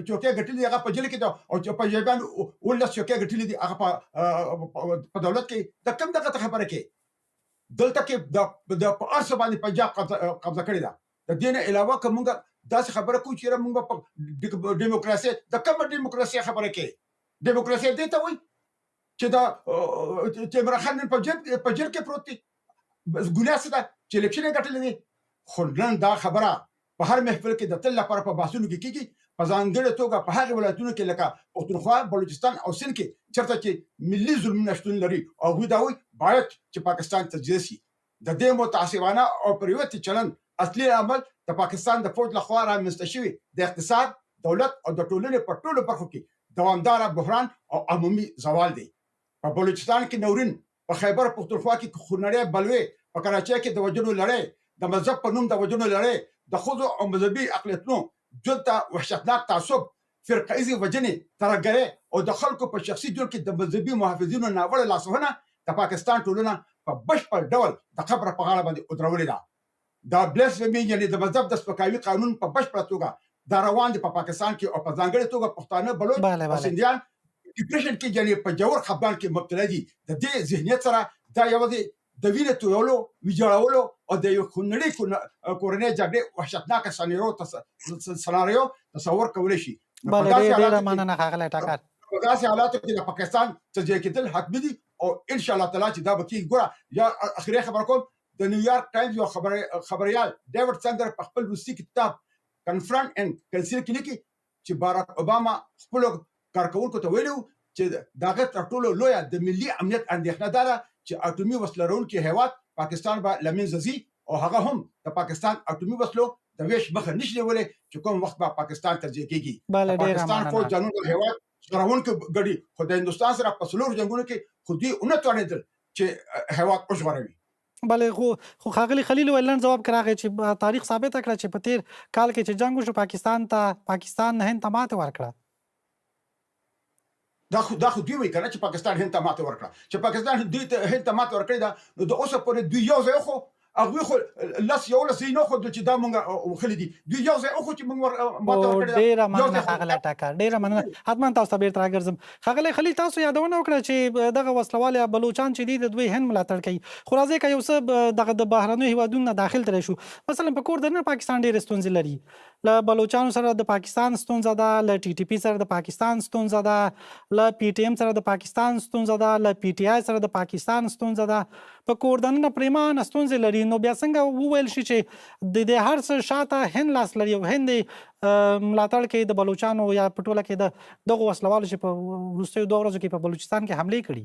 چوکۍ ګټلې دي هغه په جیل کې ده، او پنجابیان 19 چوکۍ ګټلې دي هغه په دولت کې. د کوم دغه خبره کې دلته کې د په هر څه باندې پنجاب قبضه کړې ده. د دې نه علاوه که موږ داسې خبره کوو چې موږ په ډیموکراسي، د کومه ډیموکراسي خبره کوي؟ ډیموکراسي دې ته وایي چې عمران خان نن په جیل کې پروت دی. ګناه څه ده چې الیکشن یې ګټلی دی؟ خو نن دا خبره په هر محفل کې د تل لپاره په بحثونو کې کېږي، په ځانګړې توګه په هغې ولایتونو کې لکه پښتونخوا، بلوچستان او سند کې چېرته چې ملي ظلمونه شتون لري، او هغوی دا وایي باید چې پاکستان تجزیه شي. د دې متعصبانه او پریوتي چلند اصلي عمل د پاکستان د فوج لخوا رامنځته شوي د اقتصاد، دولت او د ټولنې په ټولو برخو کې دوامداره بحران او عمومي زوال دی. په بلوچستان کې نورین، په خیبر پختونخوا کې خونړی بلوي، په کراچۍ کې د وجنو لړۍ، د مذهب په نوم د وجنو لړۍ، د ښځو او مذهبي اقلیتونو جلد ته وحشتناک تعصب، فرقهیزې وجنې، ترهګرۍ او د خلکو په شخصي ژوند کې د مذهبي محافظینو ناوړه لاسوهنه د پاکستان ټولنه په بشپړ ډول د قبر په غاړه باندې ودرولې ده. دا بلسفمي یعنې د مذهب د سپکاوي قانون په بشپړه توګه دا روان دي په پاکستان کې، او په ځانګړې توګه پښتانه، بلوچ او سندیان ډیپریشن کې یعنې په جوړ خپګان کې مبتلا دي. د دې ذهنیت سره دا یوازې د وینې تویولو، ویجاړولو او د یو خونړۍ کورنۍ جګړې وحشتناکه سناریو تصور کولی شي. ډېره مننه ښاغلی ټکر. په داسې حالاتو کې د پاکستان تجزیه کېدل حتمي دي او ان شاء الله تعالی چې دا به کېږي. ګوره یا اخري خبره کوم، د نیویارک ټایمز یو خبریال ډیوډ سندر په خپل روسي کتاب کنفرنٹ اینڈ کنسیل کې لیکي چې باراک اوباما خپلو کارکوونکو ته ویلي و چې د هغه تر ټولو لویه د ملي امنیت اندېښنه دا ده چې اټومي وسله لرونکي هېواد پاکستان به له منځه ځي، او هغه هم د پاکستان اټومي وسلو د ویش مخه نشي نیولی چې کوم وخت به پاکستان تجزیه کېږي. پاکستان فوج جنوب هېواد ژغورونکي ګډي، خو د هندوستان سره په څلورو جنګونو کې خو دوی ونه توانېدل چې هېواد وژغوروي. بله خو ښاغلي خلیل ویل لنډ ځواب کې راغی چې تاریخ ثابته کړه چې په تیر کال کې چې جنګ وشو پاکستان هند ته ماتې ورکړه. دا خو دوی وایي که نه چې پاکستان هند ته ماتې ورکړه، چې پاکستان دوی ته هند ته ماتې ورکړې ده، نو د اوسه پورې دوی یو ځای خو هغوی خو یولس ځای نه ښودل چې دا مونږ وښلي دي، دوی یو ځای خو چې مونږ ماته ورکړې ده. ډېره مننه ښاغلی ټکر، ډېره مننه. حتما تاسو ته بېرته راګرځم. ښاغلی خلیل، تاسو یادونه وکړه چې دغه وسلوال یا بلوچان چې دي د دوی هند ملاتړ کوي، خو راځئ که یو څه دغه د بهرنیو هېوادونو نه داخل ترې شو. مثلا په کور دننه پاکستان ډېرې ستونزې لري. له بلوچانو سره د پاکستان ستونزه ده، له ټي ټي پي سره د پاکستان ستونزه ده، له پی ټي ایم سره د پاکستان ستونزه ده، له پی ټي آی سره د پاکستان ستونزه ده. په کور دننه پرېمانه ستونزې لري. نو بیا څنګه وویل شي چې د هر څه شاته هند لاس لري او هند ملاتړ کوي د بلوچانو یا په ټوله کې د دغو وسلوالو چې په وروستیو 2 ورځو کې په بلوچستان کې حملې کړي؟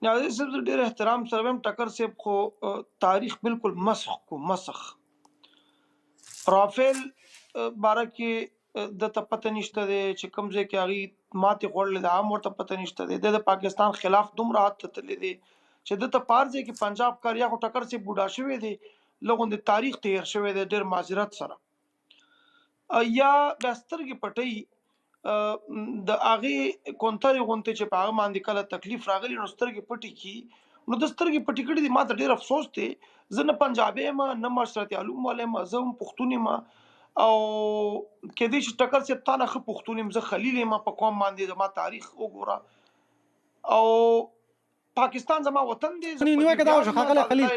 ناظر صاحب، ډېر احترام سره وایم، ټکر صاحب خو تاریخ بالکل مسخ رافیل باره کې د ته پته نشته دی چې کوم ځای کې هغې ماتې خوړلې ده، هم ورته پته نشته دی. د پاکستان خلاف دومره حد ته تللی دی چې د ته په هر ځای کې پنجاب کار یا خو ټکر صاحب بوډا شوی دی، له غوندې تاریخ تیر شوی دی ډېر معذرت سره، یا بیا سترګې پټۍ د هغې کونترې غوندې چې په هغه باندې کله تکلیف راغلی نو سترګې پټې کړي. نو د سترګې پټې کړي دي، ما ته ډېر افسوس دی. زه نه پنجابی یم نه معاشرتي علوم والا یم، زه هم پښتون یم، او کېدای شي ټکر صاحب تا نه ښه پښتون یم، زه خلیل یم په قوم باندې، زما تاریخ وګوره. او پاکستان زما وطن دی. نیوکه دا وشوه ښاغلی خلیل،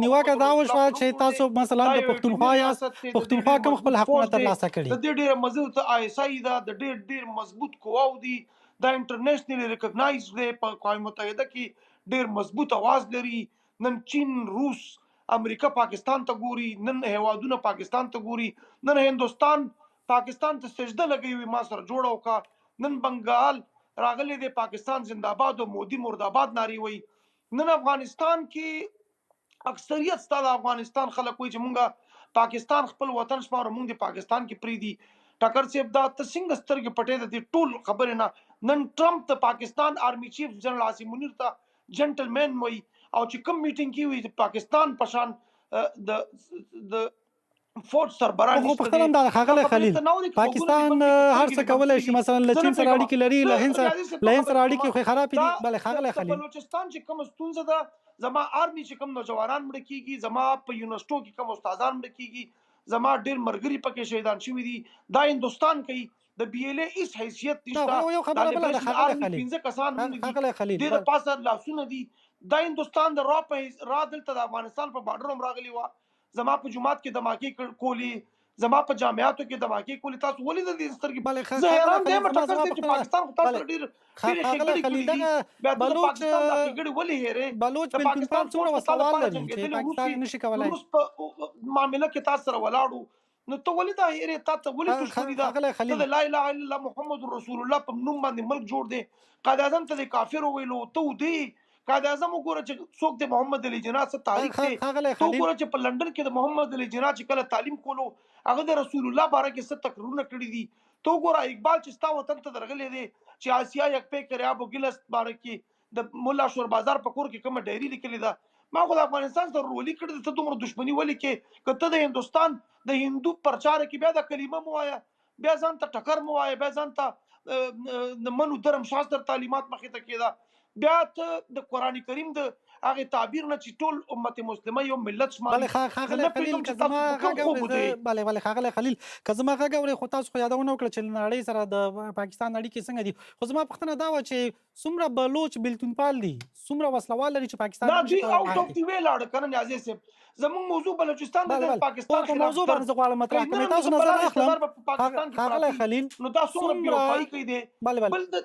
نیوکه دا وشوه چې تاسو مثلا د پښتونخوا یاست، پښتونخوا کوم خپل حقونه ترلاسه کړي. د دې ډېره مضبوط آی اس آی ده، د ډېر مضبوط قواو دي، دا انټرنیشنلی ریکګنایز دی، په اقوام متحده کې ډېر مضبوط आवाज لري. نن چین، روس، امریکا پاکستان ته ګوري، نن هیوادونه پاکستان ته ګوري، نن هندوستان پاکستان ته سجده لګوي ما سره جوړه وکړه، نن بنګال راغلی دی پاکستان زنده‌باد او مودي مرداباد نارې وایي. نن افغانستان کې اکثریت ستا د افغانستان خلک وایي چې مونږه پاکستان خپل وطن شمارو، مونږ د پاکستان کې پرېږدي. ټکر صاحب دا ته څنګه سترګې پټې د دې ټول خبرې نه؟ نن ټرمپ د پاکستان آرمي چیف جنرال عاصم منیر ته جنټلمین وایي، او چې کوم میټینګ کې وي د پاکستان په شان د فوج سربراہ خو پښتنه هم دا ښاغلی خلیل، پاکستان هر څه کولی شي، مثلا له چین سره اړیکې لري، له هند سره اړیکې خو خرابې دي. بله ښاغلی خلیل، بلوچستان چې کومه ستونزه ده، زما آرمي چې کوم نوجوانان مړه کېږي، زما په یونیورسټو کې کوم استادان مړه کېږي، زما ډېر ملګري پکې شهیدان شوي دي، دا هندوستان کوي. د بي ال اي هیڅ حیثیت نشته. یو خبره بله ده ښاغلی خلیل، 15 کسان دې د پاسه لاسونه دي. دا هندوستان د را دلته د افغانستان په بارډر هم راغلی وه، زما په جومات کې دماکې کولی، زما په جامعاتو کې دماکې کولی. تاسو ولې د دې سترګې؟ زه حیران دی ټکر صاحب چې پاکستان خو تاسو ډېرې ښېګړې کړي دي، بیا ته د پاکستان دا ښېګړې ولې هېرې؟ بلوچ پاکستان څومره وسلوال لري چې پاکستان نشي کولی. روس په معامله کې تاسو سره ولاړو، نو ته ولې دا هېرې؟ تا ته ولې دښمني ده؟ ته د لا اله الا الله محمد رسول الله په نوم باندې ملک جوړ دی. قائد اعظم ته د کافر وویلو، ته ودې قائد اعظم وګوره چې څوک د محمد علي جناح څه تاریخ دی. ته وګوره چې په لندن کې د محمد علي جناح چې کله تعلیم کولو، هغه د رسول الله باره کې څه تقریرونه کړي دي. ته وګوره اقبال چې ستا وطن ته درغلی دی، چې آسیا یک پیکر آب و گل است باره کې د مولا شور بازار په کور کې کومه ډایري لیکلې ده ما خو د افغانستان سره رولي کړې ته دومره دښمني ولې کې که ته د هندوستان د هندو پرچار کې بیا د کلمه مو وایه بیا ځان ته ټکر مو وایه بیا ځان ته د منو درم شاستر تعلیمات مخې ته کېده بیا ته د قرآن کریم د هغه تعبیر نه چې ټول امت مسلمه یو ملت شماري بله ښاغلی خلیل که زما غږ اورې بله ښاغلی خلیل که زما غږ اورې خو تاسو خو یادونه وکړه چې نړۍ سره د پاکستان اړیکې څنګه دي خو زما پوښتنه دا وه چې څومره بلوچ بېلتونپال دي څومره وسلوال لري چې پاکستان دا دوی آوټ اف دی وی لاړه که نه نیازي صاحب زموږ موضوع بلوچستان د پاکستان په موضوع باندې زه غواړم مطرح کړم تاسو نظر اخلم ښاغلی خلیل نو دا څومره بېوفایي کوي دی بل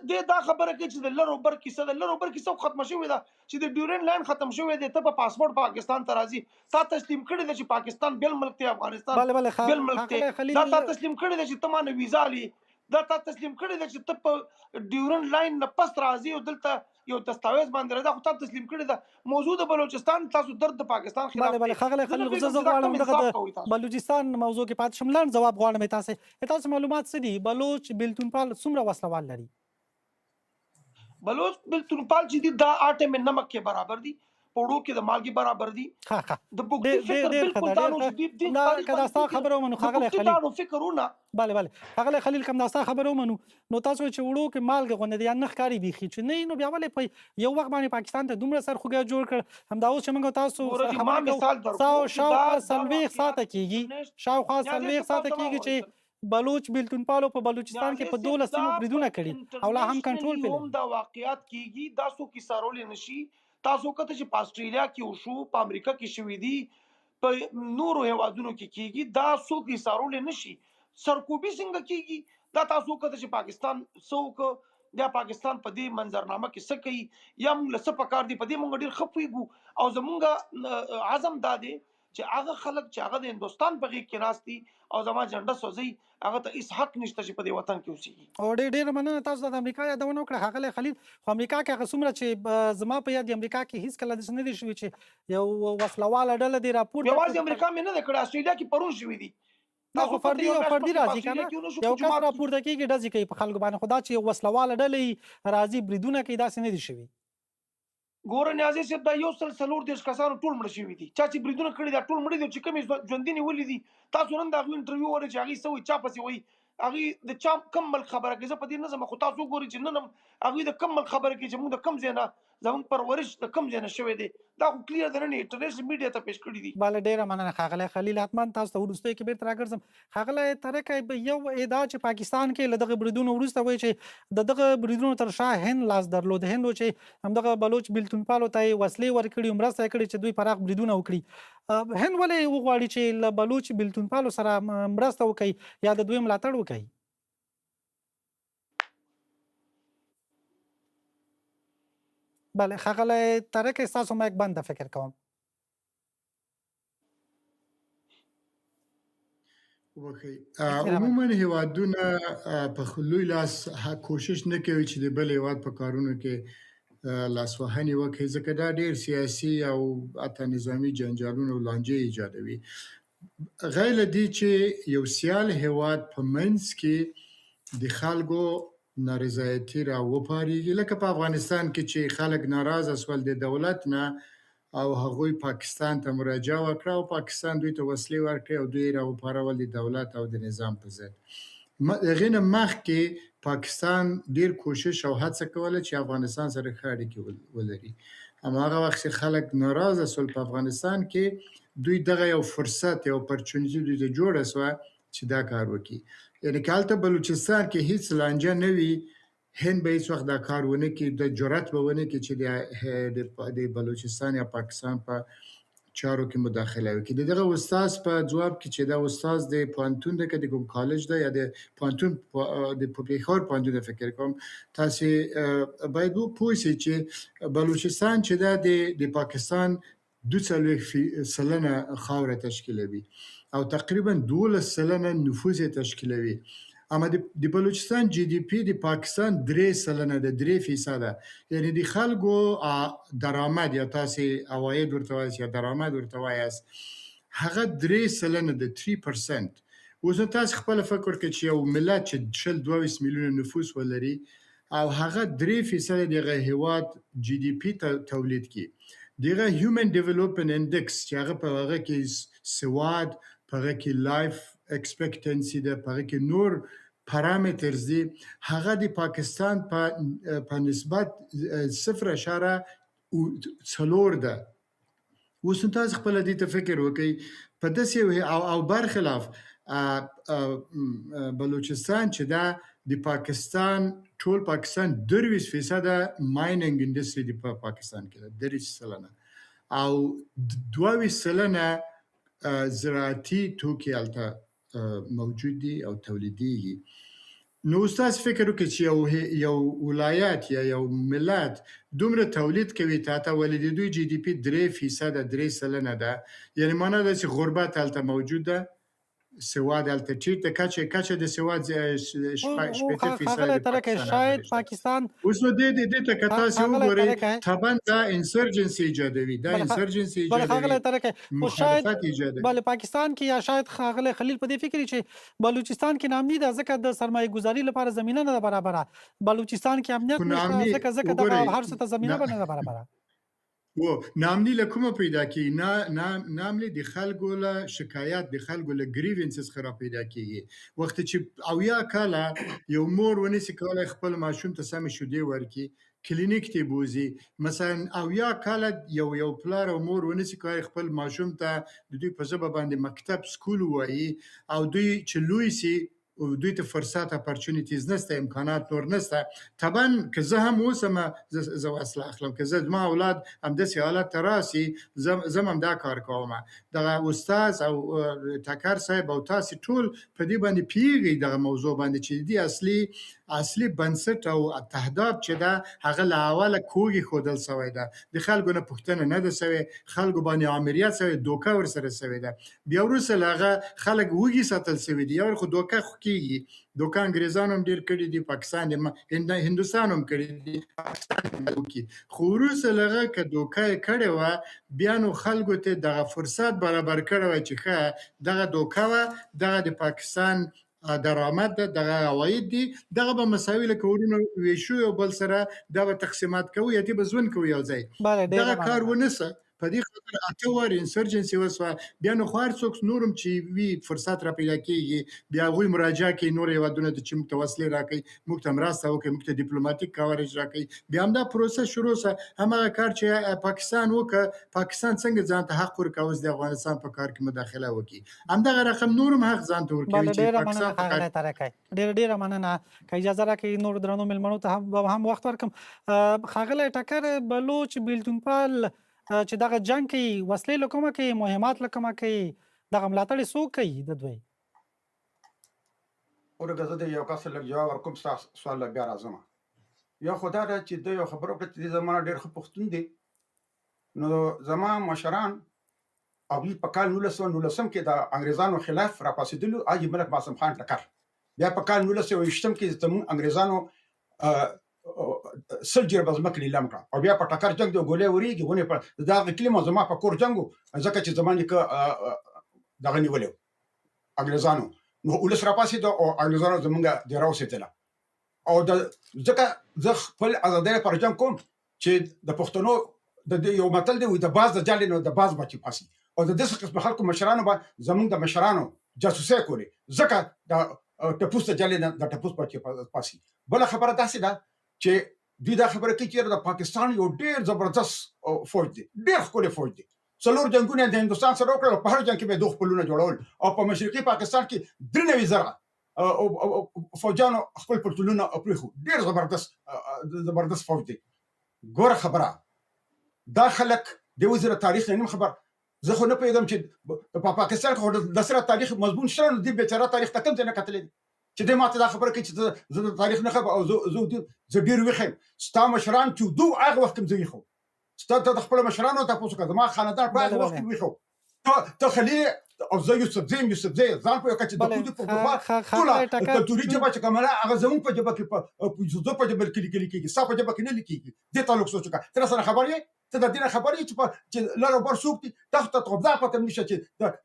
دې دا خبره کوي چې د لر اوبر کیسه د لر اوبر کیسه ختمه شوې ده چې د ډیورنډ لاین ختم شوی دی ته په پاسپورټ پاکستان ته راځي تا تسلیم کړی دی چې پاکستان بل ملک دی افغانستان بل ملک دی دا تا تسلیم کړی دی چې ته مانه ویزا لي دا تا تسلیم کړی دی چې ته په ډیورنډ لاین نه پس راځي او دلته یو دستاویز باندې راځي خو تا تسلیم کړی ده موضوع د بلوچستان تاسو درد د پاکستان خلاف بله ښاغلی خلیل خو زه غواړم دغه د بلوچستان موضوع کې پاتې شم لنډ ځواب غواړم تاسو معلومات څه دي بلوچ بېلتونپال څومره وسلوال لري بلوچ بېلتونپال چې دي دا آټم نمک کې برابر دي پوړو کې د مالګې برابر دي د بوګدي فکر بالکل دا نو چې دې دا که ستا خبره ومنو ښاغلی خلیل دا نو فکرونه بله ښاغلی خلیل کوم دا ستا خبره ومنو نو تاسو چې وړو کې مالګه غوندې دی یا نه ښکاري بیخي چې نه نو بیا ولې په یو وخت باندې پاکستان ته دومره سرخوږی جوړ کړ همدا اوس چې موږ تاسو شاوخوا 40 ساعته کېږي شاوخوا 40 ساعته کېږي چې بلوچ بېلتونپالو په بلوچستان کې په 12 سیمو بریدونه کړي او لا هم کنټرول پرې دا واقعیات کېږي دا څوک کیسارول نشي تاسو کته چې په استرالیا کې وشو په امریکا کې شوې دي په نورو هیوادونو کې کېږي دا څوک کیسارول نشي سرکوبي څنګه کېږي دا تاسو کته چې پاکستان څوک یا پاکستان په دې منظرنامه کې څه کوي یا موږ له څه پکار دي په دې موږ ډېر ښه پوهېږو او زمونږ عزم دا دی چې هغه خلک چې هغه د هندوستان په غېږ کې ناست دي او زما جنډه سوځي هغه ته هېڅ حق نشته چې په دې وطن کې اوسېږي او ډېره مننه تاسو د امریکا یادونه وکړه ښاغلی خلیل خو امریکا کې هغه څومره چې زما په یاد امریکا کې هېڅکله داسې نه دي شوي چې یو وسلواله ډله دې راپورته یوازې امریکا مې نه ده کړې استرالیا کې پرون شوي دي دا خو فردي راځي که نه یو کس راپورته کېږي ډزې کوي په خلکو باندې خو دا چې یو وسلواله ډله راځي بریدونه کوي داسې نه دي شوي ګوره نیازي صاحب دا 140 کسانو ټول مړه شوي دي چا چې بریدونه کړي دا ټول مړه دي چې کومې ژوندي نیولي دي تاسو نن د هغوی انټرویو اورئ چې هغوی څه وایي چا پسې وایي هغوی د چا کم ملک خبره کوي زه په دې نه ځم خو تاسو وګورئ چې نن هم هغوی د کم ملک خبره کوي چې موږ د کم ځای نه زموږ پرورش د کم ځای نه شوی دی دا خو کلیر ده نن انټرنیشنل میډیا ته پیش کړي دي بله ډېره مننه ښاغلی خلیل حتما تاسو ته وروستیو کې بېرته راګرځم ښاغلی ترکه یو ادعا چې پاکستان کې له دغه بریدونو وروسته وایي چې د دغه بریدونو تر شا هند لاس درلود هند و چې همدغه بلوچ بېلتونپالو ته یې وسلې ورکړي مرسته یې کړې چې دوی پراخ بریدونه وکړي هند ولې وغواړي چې له بلوچ بېلتونپالو سره مرسته وکړي یا د دوی ملاتړ وکړي بله ښاغلی ترکه ستاسو مایک بنده فکر کوم عموما هیوادونه په لوی لاس کوشش نه کوي چې د بل هیواد په کارونو کې لاسوهنې وکړي ځکه دا ډېر سیاسي او حتی نظامي جنجالونه او لانجې ایجادوي غیر له دې چې یو سیال هیواد په منځ کې د خلکو نارضایتي را وپارېږي لکه په افغانستان کې چې خلک ناراضه سول د دولت نه او هغوی پاکستان ته مراجعه وکړه او پاکستان دوی ته وسلې ورکړې او دوی را وپارول د دولت او د نظام په ضد هغې نه مخکې پاکستان ډېر کوشش او هڅه کوله چې افغانستان سره ښه اړیکې ولري هماغه وخت چې خلک ناراضه سول په افغانستان کې دوی دغه یو فرصت یو اپرچونیټي دوی ته جوړه سوه چې دا کار وکړي یعنې که هلته بلوچستان کې هیڅ لانجه نه وي هند به هیڅ وخت دا کار ونه کړي د جرأت به ونه کړي چې د بلوچستان یا پاکستان په چارو کې مداخله وکړي د دغه استاد په ځواب کې چې دا استاد د پوهنتون ده که د کوم کالج ده یا د پوهنتون د پېښور پوهنتون فکر کوم تاسې باید پوه شئ چې بلوچستان چې ده د پاکستان 42 سلنه خاوره تشکیلوي او تقریبا 12 سلنه نفوس تشکیلوي اما د بلوچستان جی ډی پی د پاکستان 3 سلنه ده 3% یعنی د خلکو درآمد یا تاسې عواید ورته وایاست یا درآمد ورته وایاست هغه 3 سلنه ده 3% اوس نو تاسې خپله فکر کړئ چې یو ملت چې 22 میلیونه نفوس ولري او هغه 3% دغه هیواد جی ډي پی تولید کی دغه هیومن ډیولپمنٹ انډیکس چې هغه په هغه کې سواد په هغه کې لایف ایکسپیکټنسي ده په هغه کې نور پارامترز دي هغه د پاکستان په نسبت 0.4 ده اوس تاسو خپل دې ته فکر وکړئ په داسې او برخلاف بلوچستان چې دا د پاکستان ټول پاکستان 23% مایننګ انډستری د پاکستان کې ده 30% او 22% زراعتي توکي هلته موجود دي او تولیدېږي نو تاسو فکر وکړئ چې یو ولایت یا یو ملت دومره تولید کوي ته ولې د دوی جی ډي پی 3% 3% ده یعنی معنا ده چې غربت هلته موجود ده سواد هلته ټیټ ده کچه د سواد 8% شاید پاکستان اوس نو دې ته که تاسو وګورئ طبعا دا انسرجنسي ایجادوي دا انسرجنسي ایجادوي مخالفت ایجادوي بله پاکستان کې یا شاید خاغله خلیل په دې فکر چې بلوچستان کې نامني ده ځکه د سرمایه گذاري لپاره زمينه نه برابره بلوچستان کې امنیت نشته ځکه د هر څه ته زمينه نه برابره و نامني له کومه پیدا کی نامني د خلکو له شکایت د خلکو له گریوینسز خراب پیدا کیږي وخت چې او یا کاله یو مور ونیسي کولای خپل ماشوم ته سم شودي ورکی کلینیک ته بوزي مثلا او یا کاله یو پلار او مور ونیسي کولای خپل ماشوم ته د دوی په ژبه باندې مکتب سکول وایي او دوی چې لوی سي دوی ته فرصت اپورچونټیز نشته امکانات نور نشته طبعا که زه هم اوسم زه اصل اخلم که زه ما اولاد هم داسې حالت ته راسي زه هم دا کار کوم دغه استاد او ټکر صاحب او تاسو ټول په دې باندې پیږي دغه موضوع باندې چې دی اصلي بنسټ او تهداب چې دا هغه له اوله کوږي خودل سوی ده د خلکو نه پوښتنه نه ده سوی خلکو باندې امریت سوی دوکه ور سره سوی ده بیا وروسته هغه خلک وږي ساتل سوی دي یو خو دوکه کیږي دوکه انګریزانو هم ډیر کړي دي پاکستان هندوستان هم کړي دي خو وروسته هغه که دوکه کړي و بیا نو خلکو ته دغه فرصت برابر کړي و چې دغه دوکه و دغه د پاکستان درآمد دغه عواید دي دغه به مساوي له کورونو ویشو یو بل سره دغه تقسیمات کوي یا دې بزون کوي یو ځای دغه کار ونسه په دې خاطر اته ور انسرجنسي وسوه بیا نو خو هر څوک نورم چې وی فرصت را پیدا کیږي بیا غوي مراجعه کوي نور یو دونه چې موږ ته وسلې راکړي موږ ته مرسته وکړي موږ ته ډیپلوماټیک کاورج راکړي بیا هم دا پروسه شروع سه هغه کار چې پاکستان وکړ پاکستان څنګه ځان ته حق ورکوي د افغانستان په کار کې مداخله وکړي همدغه رقم نورم حق ځان ته ورکوي چې پاکستان ډېر مننه که اجازه راکړئ نور درنو ملمنو ته هم وخت ورکم خاغله ټکر بلوچ بیلتونپال چې دغه جنگ کوي وسلې له کومه کوي مهمات له کومه کوي دغه ملاتړ څوک کوي د دوی ورګه زه د یو کس لږ جواب ورکوم سوال بیا راځم یو خو دا ده چې د یو خبرو په دې زمانه ډېر ښه پښتون دي نو زما مشران هغوی په کال 1919 کې د انګریزانو خلاف راپاڅېدلو حاجي ملک معصوم خان ټکر بیا په کال 1920 کې زموږ انګریزانو سل جربه ځمکه نیلام کړه او بیا په ټکر جنګ د ګولۍ ورېږي ونې په دغه کلمه زما په کور جنګ ځکه چې زما نیکه دغه نیولی انګریزانو نو ولس راپاڅېده او انګریزانو زموږ د راوسېدله او ځکه زه خپل ازادۍ لپاره جنګ کوم چې د پښتنو د یو متل دی د باز د جالې نو د باز بچي پاسي او د داسې قسم خلکو مشرانو به زموږ د مشرانو جاسوسي کولې ځکه د ټپوس د جالې نه د ټپوس بچي پاسي بله خبره داسې ده چې دوی دا خبره کوي چې د پاکستان یو ډېر زبردست فوج دی ډېر ښکلی فوج دی څلور جنګونه د هندوستان سره وکړل په هر جنګ کې به دوه خپلونه جوړول او په مشرقي پاکستان کې 93,000 فوجانو خپل پټولونه پرېښو ډېر زبردست فوج دی ګوره خبره دا خلک د وزیر تاریخ نه خبر زه خو نه پوهېږم چې په پاکستان کې د سره تاریخ مضمون شته نو دې بیچاره تاریخ ته کوم ځای نه کتلی چې دې ماته دا خبره کوي چې زه د تاریخ نه خبر او زه ډېر ویښ یم ستا مشران چې دو هغه وخت کې زه ویښ ستا ته د خپل مشرانو تاسو کوم زما خاندان په هغه وخت کې ویښ ته خلیل او زه یوسفزی ځان په کچ د خود په خوا ټول کلتوري جبه چې کومه هغه زمون په جبه کې په زو په جبه کې لیکيږي صاحب په جبه کې نه لیکيږي د تعلق سوچ کا تر سره خبرې ته د دې خبرې چې لاره بر سوق تحت تطبیق پته نشه چې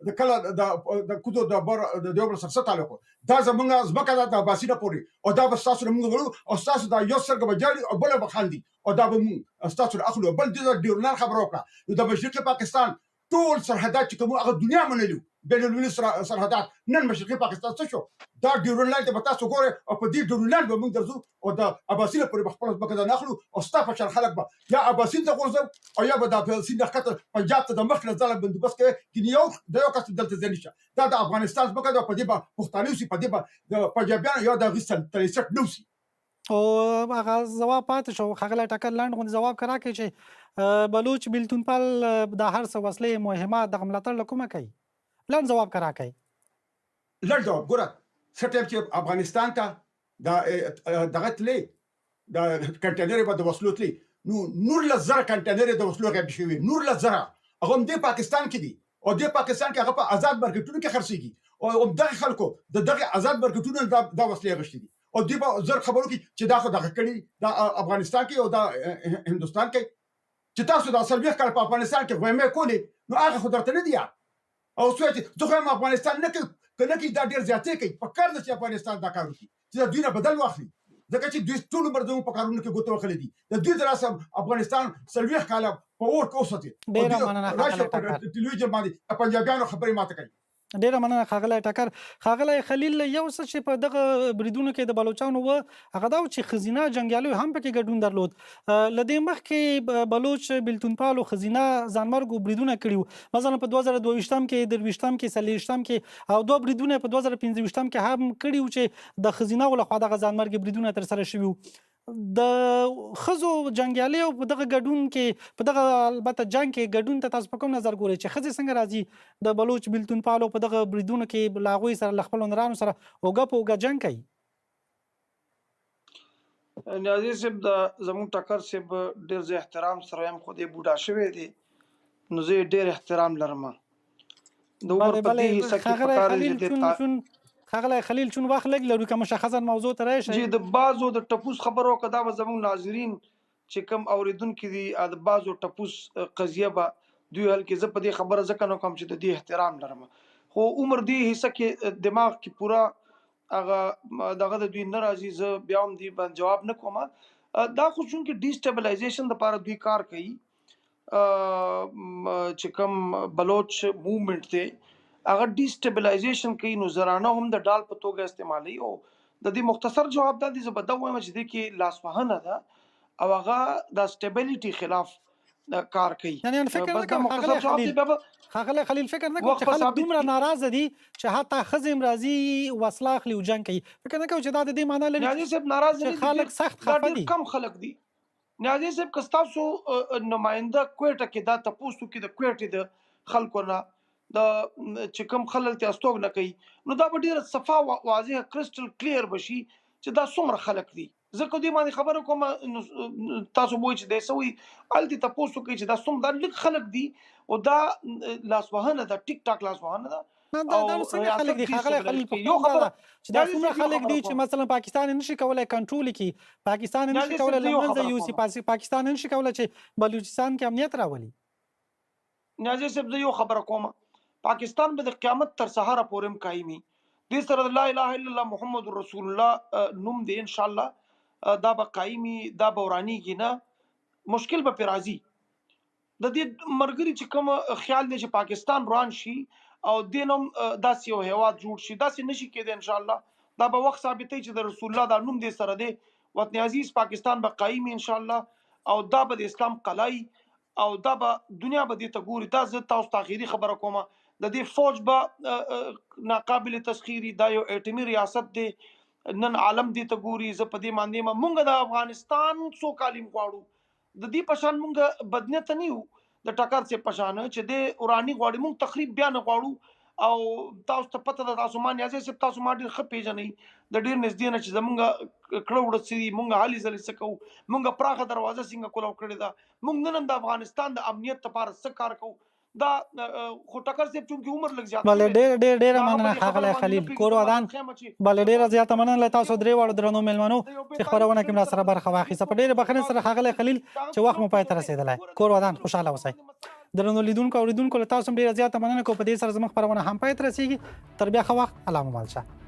د کله د کودو د بر د یو بل سره تعلق دا زمونږ زمکه د باسینه پوری او دا بس تاسو موږ غواړو او تاسو دا یو سرګ بجالي او بل بخاندي او دا به موږ تاسو اخلو بل د ډیورنال خبرو کړه د مشرقي پاکستان ټول سرحدات چې کوم هغه دنیا منلو بین المللي سرحدات نن مشرقي پاکستان څه شو دا ډیورنال ته تاسو ګوره او په دې ډیورنال به موږ درځو او د اباسین پر خپل ځمکه نه اخلو او ستا په شان خلک به یا اباسین ته ورځو او یا به د اباسین د خطر پنجاب ته د مخ نه ځل بندوبست کوي چې یو د یو کس دلته ځنیشه دا د افغانستان ځمکه د په دې به پښتانه سي په دې به د پنجابیان یا د غسل تریسټ نو سي او هغه جواب پاتې شو هغه ټکر لاند غو جواب کرا کې چې بلوچ بیلتون پال د هر څه وسلې مهمات د ملاتړ لکومه کوي لاند جواب کرا کوي لړ جواب ګوره سټیم چې افغانستان ته دغه تلې د کنټینر په د وسلو تلې نور لزر کنټینر د وسلو غږ شوی نور لزر هغه د پاکستان کې دي او د پاکستان کې هغه په آزاد مارکیټونو کې خرڅيږي او دغه خلکو دغه آزاد مارکیټونو د وسلې غشتي دي او دی به زر خبرو کې چې دا خو دغه کړي د افغانستان کې او د هندستان کې چې تاسو د اصل ویخ کار په افغانستان کې غوېمه کولی نو هغه خو درته نه دی او سوچ زه هم افغانستان نه کې دا ډیر زیاتې کوي په کار چې افغانستان دا کار وکړي چې د دوی نه بدل واخلي ځکه چې دوی ټول عمر زموږ په کارونو کې ګوتو وخلې دي د دوی دراسه افغانستان سلويخ کاله په اور کې اوسه ډیر مننه ټلویزیون باندې پنجابیانو خبرې ماته کوي ډیره مننه خاغلی ټکر خاغلی خلیل یو څه چې په دغه بریدونو کې د بلوچستان و هغه دا چې خزینه جنگیالو هم پکې ګډون درلود لدې مخکې بلوچ بیلتونپالو خزینه ځانمرګ بریدونه کړیو مثلا په 2022 کې درويشتم کې سلیشتم کې او دوه بریدونه په 2015 کې هم کړیو چې د خزینه ول خو دغه ځانمرګ بریدونه تر سره شوي د خزو جنگیالي او په دغه ګډون کې په دغه البته جنگ کې ګډون ته تاسو په کوم نظر ګورئ چې خزي څنګه راځي د بلوچ بیلتونپالو په دغه بریدونو کې لاغوي سره خپل نرانو سره اوګه جنگ کوي نیازي صاحب د زمون ټکر صاحب ډیر زه احترام سره هم خو دې بوډا شوی دی نو زه ډیر احترام لرم د عمر په دې حصہ کې پکاره دي خاغلی خلیل چون وخت لګ لرو کوم مشخصا موضوع ته راشي چې د بازو د ټپوس خبرو کدا به زموږ ناظرین چې کم اوریدونکو دي د بازو ټپوس قضیه به دوی هل کې زه په دې خبره ځکه نو کوم چې د دې احترام لرم خو عمر دې حصہ کې دماغ کې پورا هغه دغه د دوی ناراضي زه بیا هم دې باندې جواب نه کوم دا خو چون کې ډیسټابلایزیشن د لپاره دوی کار کوي چې کم بلوچ موومېنټ ته هغه ډیسټابلایزیشن کوي نو زرانه هم د ډال په توګه استعمالي او د دې مختصر جواب دا دي زبده وایم چې د کې لاسوهنه ده او هغه د سټیبلیټي خلاف کار کوي یعنی فکر نه کوم خاغلی خلیل فکر نه کوم چې خلک دومره ناراضه دي چې حتی خزم راضي وسله اخلي او جنگ کوي فکر نه کوم چې دا د دې معنی لري نیازي صاحب ناراضه دي خلک سخت خفه دي کم خلک دي نیازي صاحب کستاسو نماینده کوټه کې دا تاسو کې د کوټې د خلکو نه د چې کوم خلل ته استوګ نه کوي نو دا به ډیره صفا واضح کرسټل کلیر بشي چې دا څومره خلک دي زه کوم باندې خبره کوم تاسو وایي چې د سوي التي تاسو کوي چې دا څومره لږ خلک دي او دا لاسوهنه دا ټیک ټاک لاسوهنه ده دا څنګه خلک دي خلک یو خبره چې دا څومره خلک دي چې مثلا پاکستان نشي کولای کنټرول کړي پاکستان نشي کولای لمنځه یوسي پاکستان نشي کولای چې بلوچستان کې امنیت راولي نیازي صاحب یو خبره کوم پاکستان به د قیامت تر سهار پورې قائمي دې سره لا اله الا الله محمد رسول الله نوم دې ان شاء الله دا به قائمي دا بوراني کې نه مشکل به راځي د دې مرګري چې کوم خیال دی چې پاکستان روان شي او دینم داسې یو هیواد جوړ شي داسې نشي کېدای ان شاء الله دا به وخت ثابتې چې د رسول الله دا نوم دې سره دی وطن عزیز پاکستان به قائمي ان شاء الله او دا به د اسلام قلعي او دا به دنیا به دې ته ګوري دا زه تاسو تاخيري خبره کوم د دې فوج به ناقابل تسخيري دا یو اټمي ریاست دی نن عالم دې ته ګوري زه په دې باندې مونږ د افغانستان څو کالم غواړو د دې پشان مونږ بدنیت نه یو د ټکر څخه پشان چې د اوراني غواړي مونږ تخریب بیا نه غواړو او تاسو ته پته ده تاسو ما نیازه سپ تاسو ما ډیر خپې جنې د ډیر نږدې نه چې زمونږ کړه وړ سي مونږ حالي زل سکو مونږ پراخه دروازه څنګه کولو کړی دا مونږ نن د افغانستان د امنیت لپاره څه کار کوو دا خو ټکر صاحب چونکې عمر لږ زیات بلې ډېره مننه ښاغلی خلیل کور ودان بلې ډېره زیاته مننه له تاسو درې واړو درنو مېلمنو چې خپرونه کې مې راسره برخه واخیسته په ډېرې بخښنې سره ښاغلی خلیل چې وخت مو پای ته رسېدلی کور ودان خوشحاله اوسئ درنو لیدونکو او اورېدونکو له تاسو هم ډېره زیاته مننه کوم په دې سره زموږ خپرونه هم پای ته رسېږي تر بیا ښه وخت الله مو مل شه